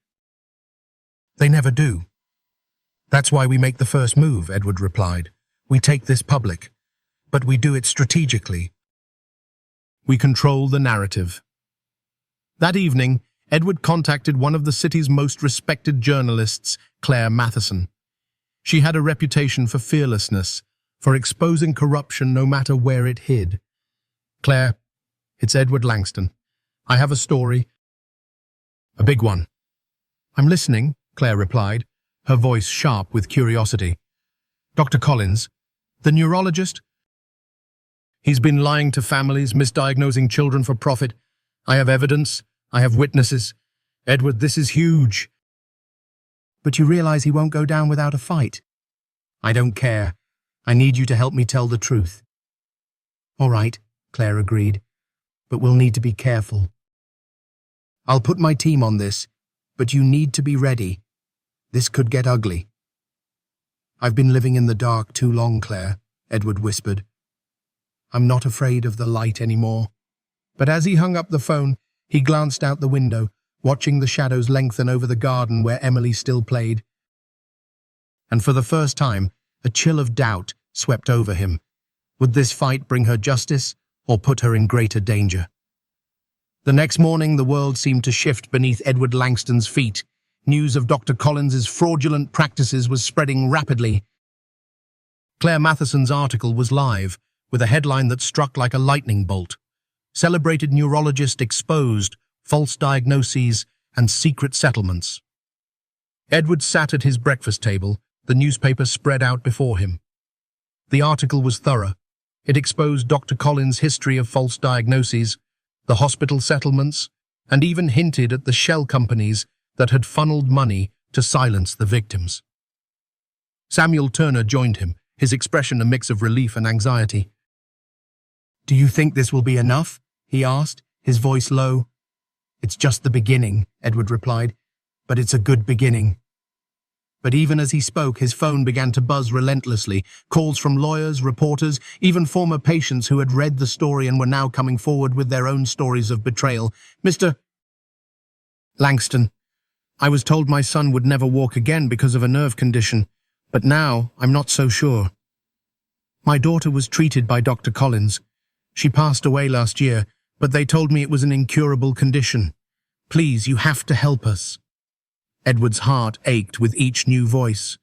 "They never do." "That's why we make the first move," Edward replied. "We take this public, but we do it strategically. We control the narrative." That evening, Edward contacted one of the city's most respected journalists, Claire Matheson. She had a reputation for fearlessness, for exposing corruption no matter where it hid. "Claire, it's Edward Langston. I have a story. A big one." "I'm listening," Claire replied, her voice sharp with curiosity. "Dr. Collins, the neurologist? He's been lying to families, misdiagnosing children for profit. I have evidence. I have witnesses. Edward, this is huge." But you realize he won't go down without a fight. I don't care. I need you to help me tell the truth. All right, Claire agreed, but we'll need to be careful. I'll put my team on this, but you need to be ready. This could get ugly. I've been living in the dark too long, Claire, Edward whispered. I'm not afraid of the light anymore. But as he hung up the phone, he glanced out the window, watching the shadows lengthen over the garden where Emily still played. And for the first time, a chill of doubt swept over him. Would this fight bring her justice or put her in greater danger? The next morning, the world seemed to shift beneath Edward Langston's feet. News of Dr. Collins's fraudulent practices was spreading rapidly. Claire Matheson's article was live, with a headline that struck like a lightning bolt. Celebrated neurologist exposed, false diagnoses, and secret settlements. Edward sat at his breakfast table, the newspaper spread out before him. The article was thorough. It exposed Dr. Collins' history of false diagnoses, the hospital settlements, and even hinted at the shell companies that had funneled money to silence the victims. Samuel Turner joined him, his expression a mix of relief and anxiety. Do you think this will be enough? He asked, his voice low. It's just the beginning, Edward replied, but it's a good beginning. But even as he spoke, his phone began to buzz relentlessly. Calls from lawyers, reporters, even former patients who had read the story and were now coming forward with their own stories of betrayal. Mr. Langston, I was told my son would never walk again because of a nerve condition, but now I'm not so sure. My daughter was treated by Dr. Collins. She passed away last year, but they told me it was an incurable condition. Please, you have to help us. Edward's heart ached with each new voice.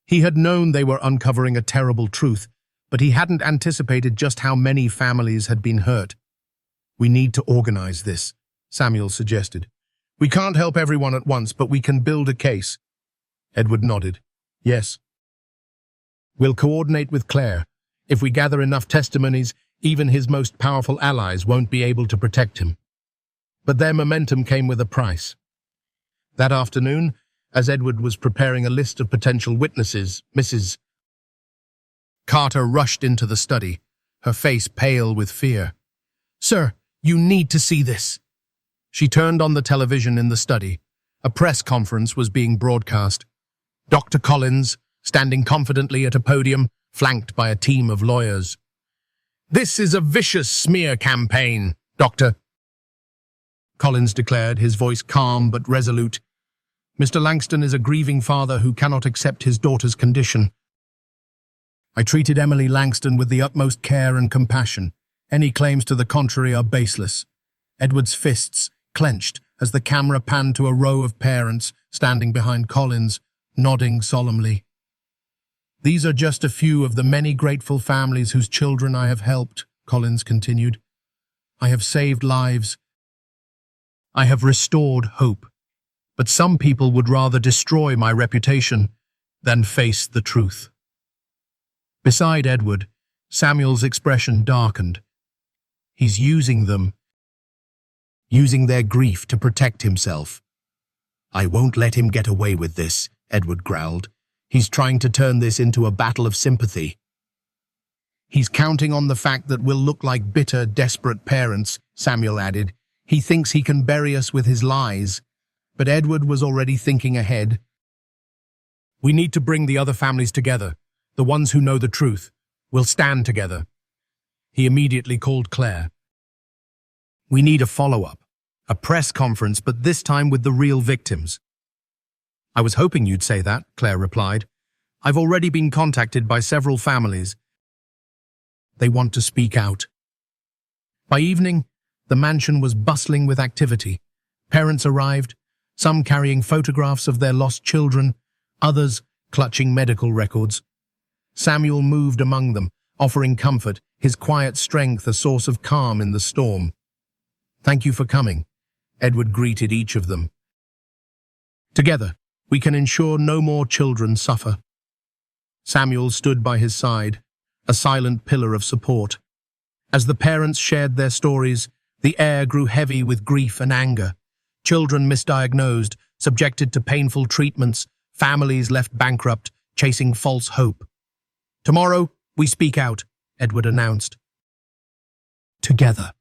He had known they were uncovering a terrible truth, but he hadn't anticipated just how many families had been hurt. We need to organize this, Samuel suggested. We can't help everyone at once, but we can build a case. Edward nodded. Yes. We'll coordinate with Claire. If we gather enough testimonies, even his most powerful allies won't be able to protect him. But their momentum came with a price. That afternoon, as Edward was preparing a list of potential witnesses, Mrs. Carter rushed into the study, her face pale with fear. Sir, you need to see this. She turned on the television in the study. A press conference was being broadcast. Dr. Collins, standing confidently at a podium, flanked by a team of lawyers. This is a vicious smear campaign, Dr. Collins declared, his voice calm but resolute. Mr. Langston is a grieving father who cannot accept his daughter's condition. I treated Emily Langston with the utmost care and compassion. Any claims to the contrary are baseless. Edward's fists clenched as the camera panned to a row of parents standing behind Collins, nodding solemnly. These are just a few of the many grateful families whose children I have helped, Collins continued. I have saved lives. I have restored hope. But some people would rather destroy my reputation than face the truth. Beside Edward, Samuel's expression darkened. He's using them, using their grief to protect himself. I won't let him get away with this, Edward growled. He's trying to turn this into a battle of sympathy. He's counting on the fact that we'll look like bitter, desperate parents, Samuel added. He thinks he can bury us with his lies. But Edward was already thinking ahead. We need to bring the other families together, the ones who know the truth. We'll stand together. He immediately called Claire. We need a follow-up, a press conference, but this time with the real victims. I was hoping you'd say that, Claire replied. I've already been contacted by several families. They want to speak out. By evening, the mansion was bustling with activity. Parents arrived, some carrying photographs of their lost children, others clutching medical records. Samuel moved among them, offering comfort, his quiet strength a source of calm in the storm. Thank you for coming, Edward greeted each of them. Together, we can ensure no more children suffer. Samuel stood by his side, a silent pillar of support. As the parents shared their stories, the air grew heavy with grief and anger. Children misdiagnosed, subjected to painful treatments, families left bankrupt, chasing false hope. "Tomorrow, we speak out," Edward announced. Together.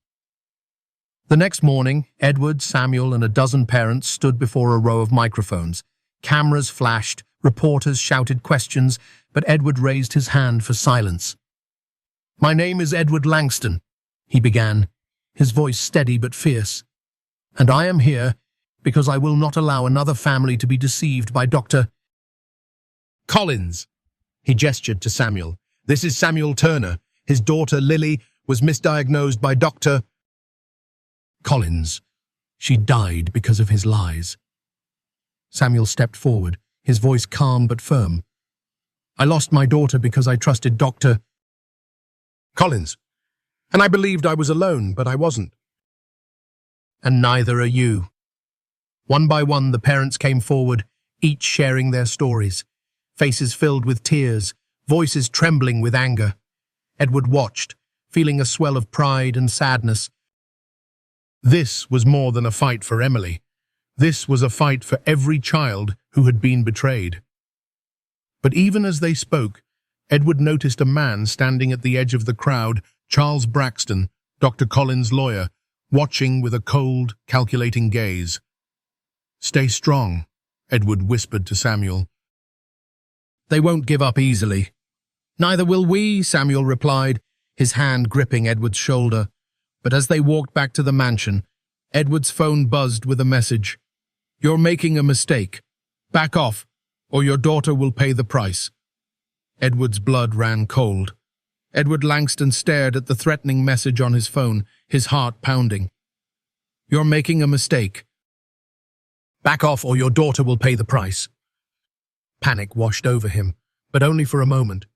The next morning, Edward, Samuel, and a dozen parents stood before a row of microphones. Cameras flashed, reporters shouted questions, but Edward raised his hand for silence. "My name is Edward Langston," he began, his voice steady but fierce. "And I am here because I will not allow another family to be deceived by Dr. Collins." He gestured to Samuel. "This is Samuel Turner. His daughter, Lily, was misdiagnosed by Dr. Collins. She died because of his lies." Samuel stepped forward, his voice calm but firm. "I lost my daughter because I trusted Dr. Collins. And I believed I was alone, but I wasn't. And neither are you." One by one, the parents came forward, each sharing their stories, faces filled with tears, voices trembling with anger. Edward watched, feeling a swell of pride and sadness. This was more than a fight for Emily. This was a fight for every child who had been betrayed. But even as they spoke, Edward noticed a man standing at the edge of the crowd, Charles Braxton, Dr. Collins' lawyer, watching with a cold, calculating gaze. "Stay strong," Edward whispered to Samuel. "They won't give up easily." "Neither will we," Samuel replied, his hand gripping Edward's shoulder. But as they walked back to the mansion, Edward's phone buzzed with a message. "You're making a mistake. Back off, or your daughter will pay the price." Edward's blood ran cold. Edward Langston stared at the threatening message on his phone, his heart pounding. "You're making a mistake. Back off, or your daughter will pay the price." Panic washed over him, but only for a moment.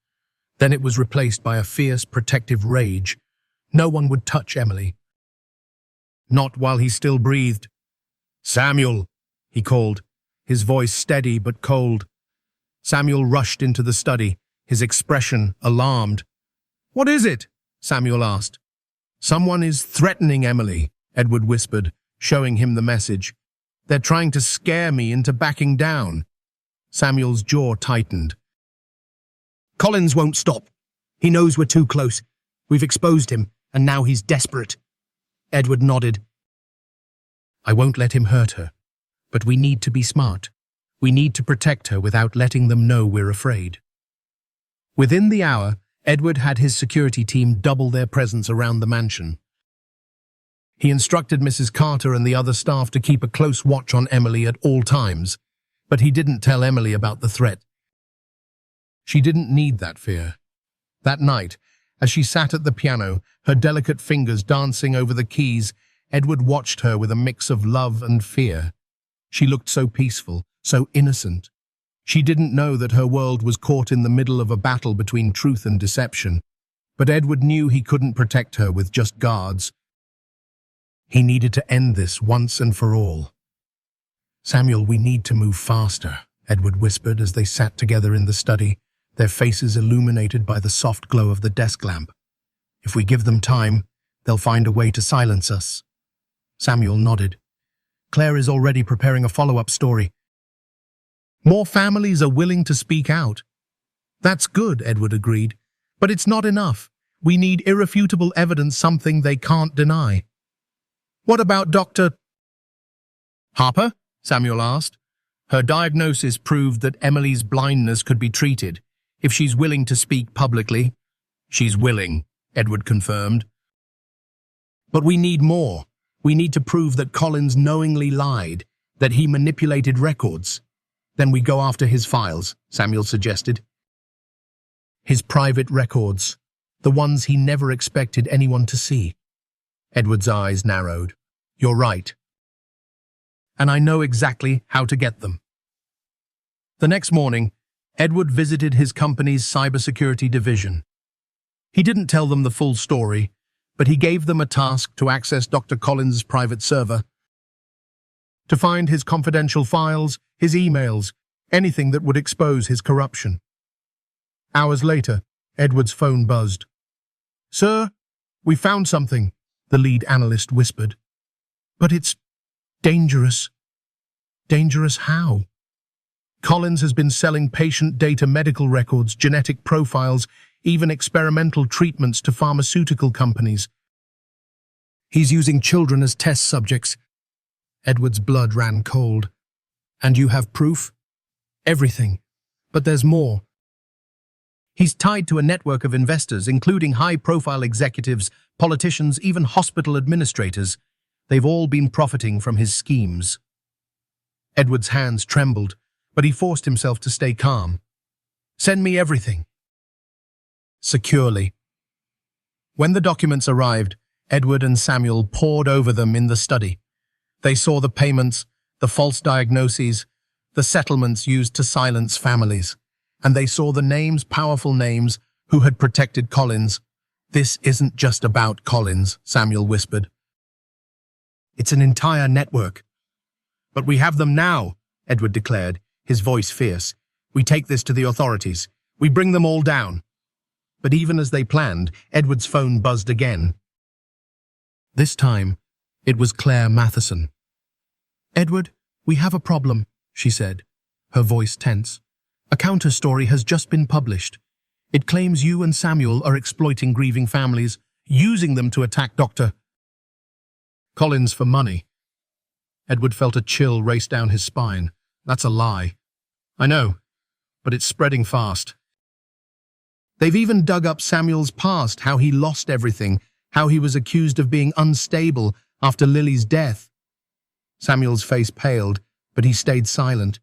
Then it was replaced by a fierce, protective rage. No one would touch Emily. Not while he still breathed. "Samuel," he called, his voice steady but cold. Samuel rushed into the study, his expression alarmed. "What is it?" Samuel asked. "Someone is threatening Emily," Edward whispered, showing him the message. "They're trying to scare me into backing down." Samuel's jaw tightened. "Collins won't stop. He knows we're too close. We've exposed him, and now he's desperate." Edward nodded. "I won't let him hurt her. But we need to be smart. We need to protect her without letting them know we're afraid." Within the hour, Edward had his security team double their presence around the mansion. He instructed Mrs. Carter and the other staff to keep a close watch on Emily at all times, but he didn't tell Emily about the threat. She didn't need that fear. That night, as she sat at the piano, her delicate fingers dancing over the keys, Edward watched her with a mix of love and fear. She looked so peaceful, so innocent. She didn't know that her world was caught in the middle of a battle between truth and deception. But Edward knew he couldn't protect her with just guards. He needed to end this once and for all. "Samuel, we need to move faster," Edward whispered as they sat together in the study, their faces illuminated by the soft glow of the desk lamp. "If we give them time, they'll find a way to silence us." Samuel nodded. "Claire is already preparing a follow-up story. More families are willing to speak out." "That's good," Edward agreed. "But it's not enough. We need irrefutable evidence, something they can't deny." "What about Dr. Harper?" Samuel asked. "Her diagnosis proved that Emily's blindness could be treated. If she's willing to speak publicly." "She's willing," Edward confirmed. "But we need more. We need to prove that Collins knowingly lied, that he manipulated records." "Then we go after his files," Samuel suggested. "His private records, the ones he never expected anyone to see." Edward's eyes narrowed. "You're right. And I know exactly how to get them." The next morning, Edward visited his company's cybersecurity division. He didn't tell them the full story, but he gave them a task to access Dr. Collins' private server, to find his confidential files, his emails, anything that would expose his corruption. Hours later, Edward's phone buzzed. "Sir, we found something," the lead analyst whispered. "But it's dangerous." Dangerous how? Collins has been selling patient data, medical records, genetic profiles, even experimental treatments to pharmaceutical companies. He's using children as test subjects. Edward's blood ran cold. And you have proof? Everything. But there's more. He's tied to a network of investors, including high-profile executives, politicians, even hospital administrators. They've all been profiting from his schemes. Edward's hands trembled, but he forced himself to stay calm. Send me everything. Securely. When the documents arrived, Edward and Samuel pored over them in the study. They saw the payments, the false diagnoses, the settlements used to silence families. And they saw the names, powerful names, who had protected Collins. This isn't just about Collins, Samuel whispered. It's an entire network. But we have them now, Edward declared, his voice fierce. We take this to the authorities. We bring them all down. But even as they planned, Edward's phone buzzed again. This time, it was Claire Matheson. Edward, we have a problem, she said, her voice tense. A counter-story has just been published. It claims you and Samuel are exploiting grieving families, using them to attack Dr. Collins for money. Edward felt a chill race down his spine. That's a lie. I know, but it's spreading fast. They've even dug up Samuel's past, how he lost everything, how he was accused of being unstable after Lily's death. Samuel's face paled, but he stayed silent.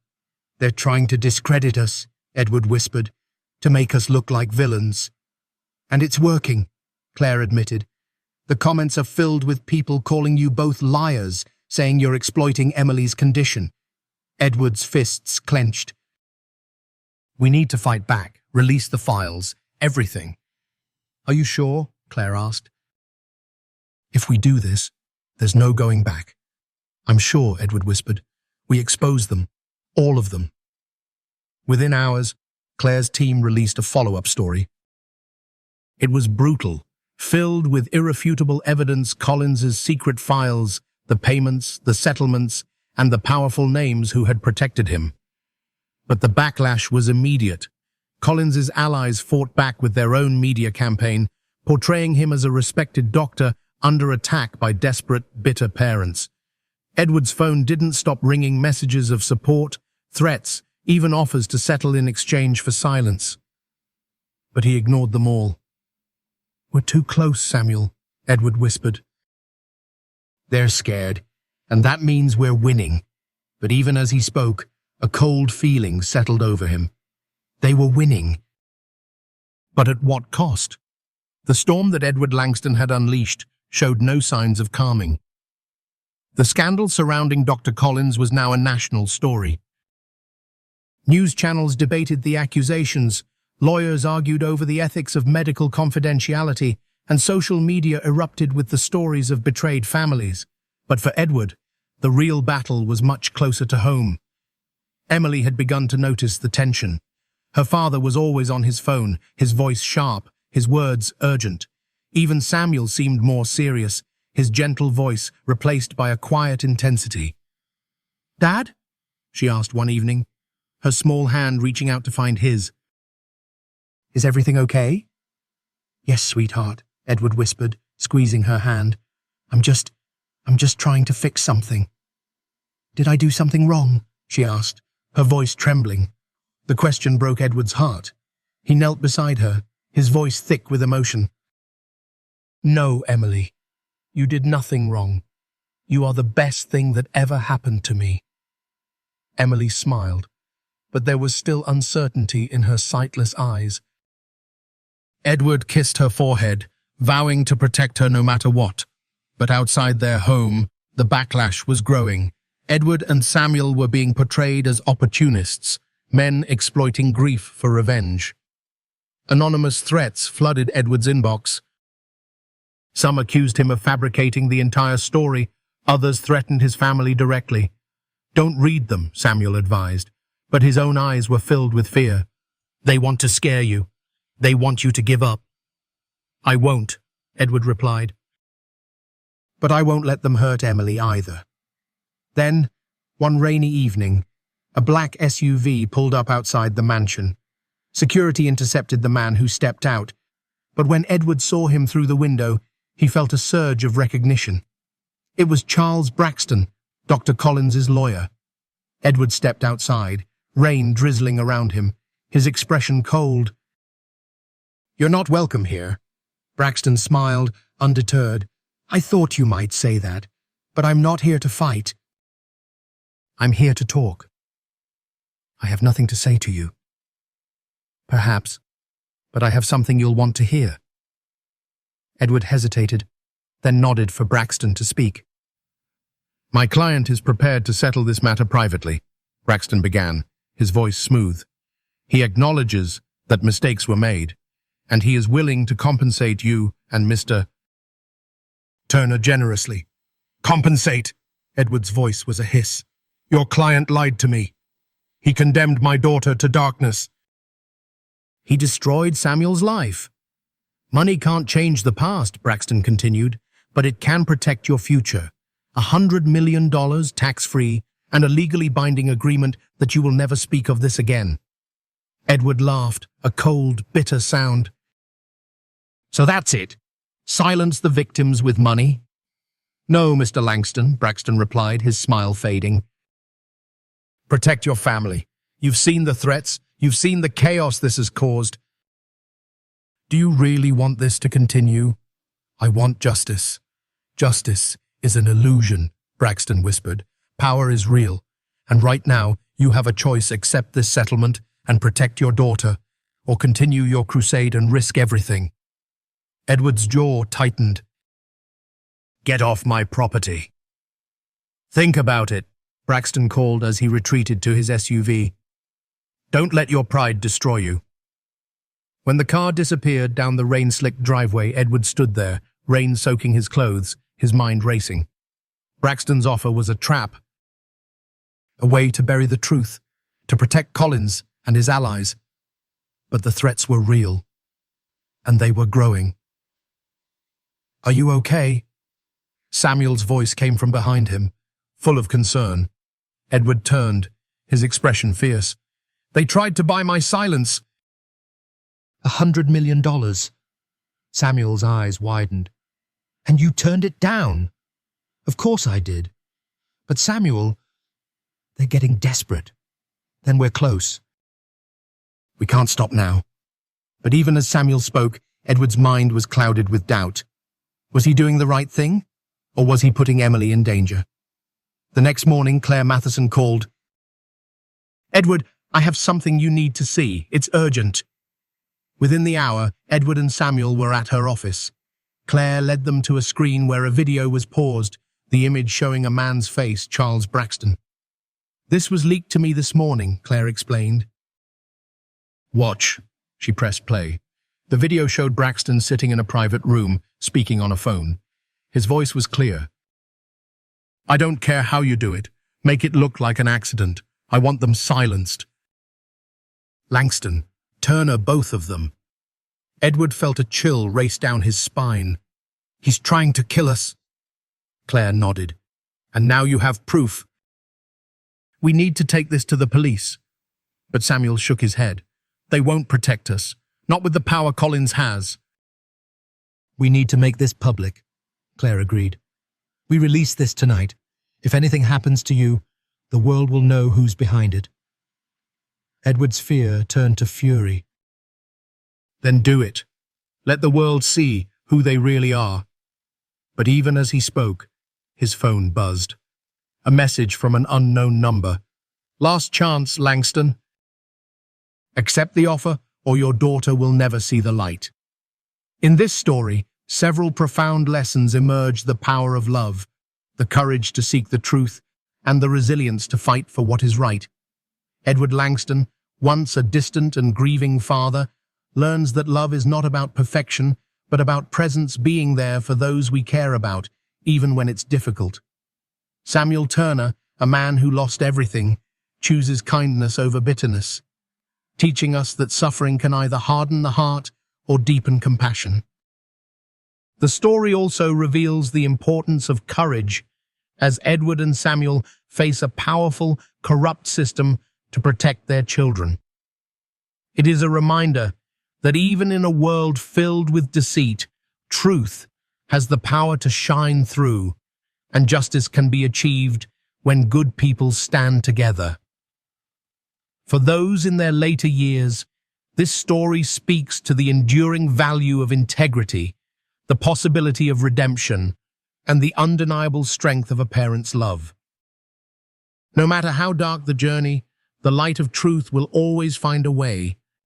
They're trying to discredit us, Edward whispered, to make us look like villains. And it's working, Claire admitted. The comments are filled with people calling you both liars, saying you're exploiting Emily's condition. Edward's fists clenched. We need to fight back, release the files, everything. Are you sure? Claire asked. If we do this, there's no going back. I'm sure, Edward whispered. We expose them. All of them. Within hours, Claire's team released a follow-up story. It was brutal, filled with irrefutable evidence, Collins's secret files, the payments, the settlements, and the powerful names who had protected him. But the backlash was immediate. Collins's allies fought back with their own media campaign, portraying him as a respected doctor under attack by desperate, bitter parents. Edward's phone didn't stop ringing messages of support, threats, even offers to settle in exchange for silence. But he ignored them all. We're too close, Samuel, Edward whispered. They're scared, and that means we're winning. But even as he spoke, a cold feeling settled over him. They were winning. But at what cost? The storm that Edward Langston had unleashed showed no signs of calming. The scandal surrounding Dr. Collins was now a national story. News channels debated the accusations, lawyers argued over the ethics of medical confidentiality, and social media erupted with the stories of betrayed families. But for Edward, the real battle was much closer to home. Emily had begun to notice the tension. Her father was always on his phone, his voice sharp, his words urgent. Even Samuel seemed more serious, his gentle voice replaced by a quiet intensity. Dad? She asked one evening, her small hand reaching out to find his. Is everything okay? Yes, sweetheart, Edward whispered, squeezing her hand. I'm just trying to fix something. Did I do something wrong? She asked, her voice trembling. The question broke Edward's heart. He knelt beside her, his voice thick with emotion. No, Emily. You did nothing wrong. You are the best thing that ever happened to me. Emily smiled, but there was still uncertainty in her sightless eyes. Edward kissed her forehead, vowing to protect her no matter what. But outside their home, the backlash was growing. Edward and Samuel were being portrayed as opportunists, men exploiting grief for revenge. Anonymous threats flooded Edward's inbox. Some accused him of fabricating the entire story, others threatened his family directly. Don't read them, Samuel advised, but his own eyes were filled with fear. They want to scare you. They want you to give up. I won't, Edward replied. But I won't let them hurt Emily either. Then, One rainy evening, a black SUV pulled up outside the mansion. Security intercepted the man who stepped out, but when Edward saw him through the window, he felt a surge of recognition. It was Charles Braxton, Dr. Collins's lawyer. Edward stepped outside, rain drizzling around him, his expression cold. "You're not welcome here." Braxton smiled, undeterred. "I thought you might say that, but I'm not here to fight. I'm here to talk. I have nothing to say to you. Perhaps, but I have something you'll want to hear." Edward hesitated, then nodded for Braxton to speak. "My client is prepared to settle this matter privately," Braxton began, his voice smooth. "He acknowledges that mistakes were made, and he is willing to compensate you and Mr. Turner generously." "Compensate?" Edward's voice was a hiss. "Your client lied to me. He condemned my daughter to darkness." "He destroyed Samuel's life. Money can't change the past," Braxton continued, "but it can protect your future. $100 million tax-free and a legally binding agreement that you will never speak of this again." Edward laughed, a cold, bitter sound. "So that's it? Silence the victims with money?" "No, Mr. Langston," Braxton replied, his smile fading. "Protect your family. You've seen the threats. You've seen the chaos this has caused. Do you really want this to continue?" "I want justice." "Justice is an illusion," Braxton whispered. "Power is real, and right now you have a choice: accept this settlement and protect your daughter, or continue your crusade and risk everything." Edward's jaw tightened. "Get off my property." "Think about it," Braxton called as he retreated to his SUV. "Don't let your pride destroy you." When the car disappeared down the rain-slicked driveway, Edward stood there, rain soaking his clothes, his mind racing. Braxton's offer was a trap, a way to bury the truth, to protect Collins and his allies. But the threats were real, and they were growing. "Are you okay?" Samuel's voice came from behind him, full of concern. Edward turned, his expression fierce. "They tried to buy my silence." $100 million. Samuel's eyes widened. "And you turned it down?" "Of course I did. But Samuel, they're getting desperate. Then we're close. We can't stop now." But even as Samuel spoke, Edward's mind was clouded with doubt. Was he doing the right thing? Or was he putting Emily in danger? The next morning, Claire Matheson called. "Edward, I have something you need to see. It's urgent." Within the hour, Edward and Samuel were at her office. Claire led them to a screen where a video was paused, the image showing a man's face, Charles Braxton. "This was leaked to me this morning," Claire explained. "Watch." She pressed play. The video showed Braxton sitting in a private room, speaking on a phone. His voice was clear. "I don't care how you do it. Make it look like an accident. I want them silenced." Langston, Turner, both of them. Edward felt a chill race down his spine. "He's trying to kill us." Claire nodded. "And now you have proof." "We need to take this to the police." But Samuel shook his head. "They won't protect us. Not with the power Collins has." "We need to make this public," Claire agreed. "We release this tonight. If anything happens to you, the world will know who's behind it." Edward's fear turned to fury. "Then do it. Let the world see who they really are." But even as he spoke, his phone buzzed. A message from an unknown number. "Last chance, Langston. Accept the offer, or your daughter will never see the light." In this story, several profound lessons emerge: the power of love, the courage to seek the truth, and the resilience to fight for what is right. Edward Langston, once a distant and grieving father, learns that love is not about perfection, but about presence, being there for those we care about, even when it's difficult. Samuel Turner, a man who lost everything, chooses kindness over bitterness, teaching us that suffering can either harden the heart or deepen compassion. The story also reveals the importance of courage, as Edward and Samuel face a powerful, corrupt system to protect their children. It is a reminder that even in a world filled with deceit, truth has the power to shine through, and justice can be achieved when good people stand together. For those in their later years, this story speaks to the enduring value of integrity, the possibility of redemption, and the undeniable strength of a parent's love. No matter how dark the journey, the light of truth will always find a way,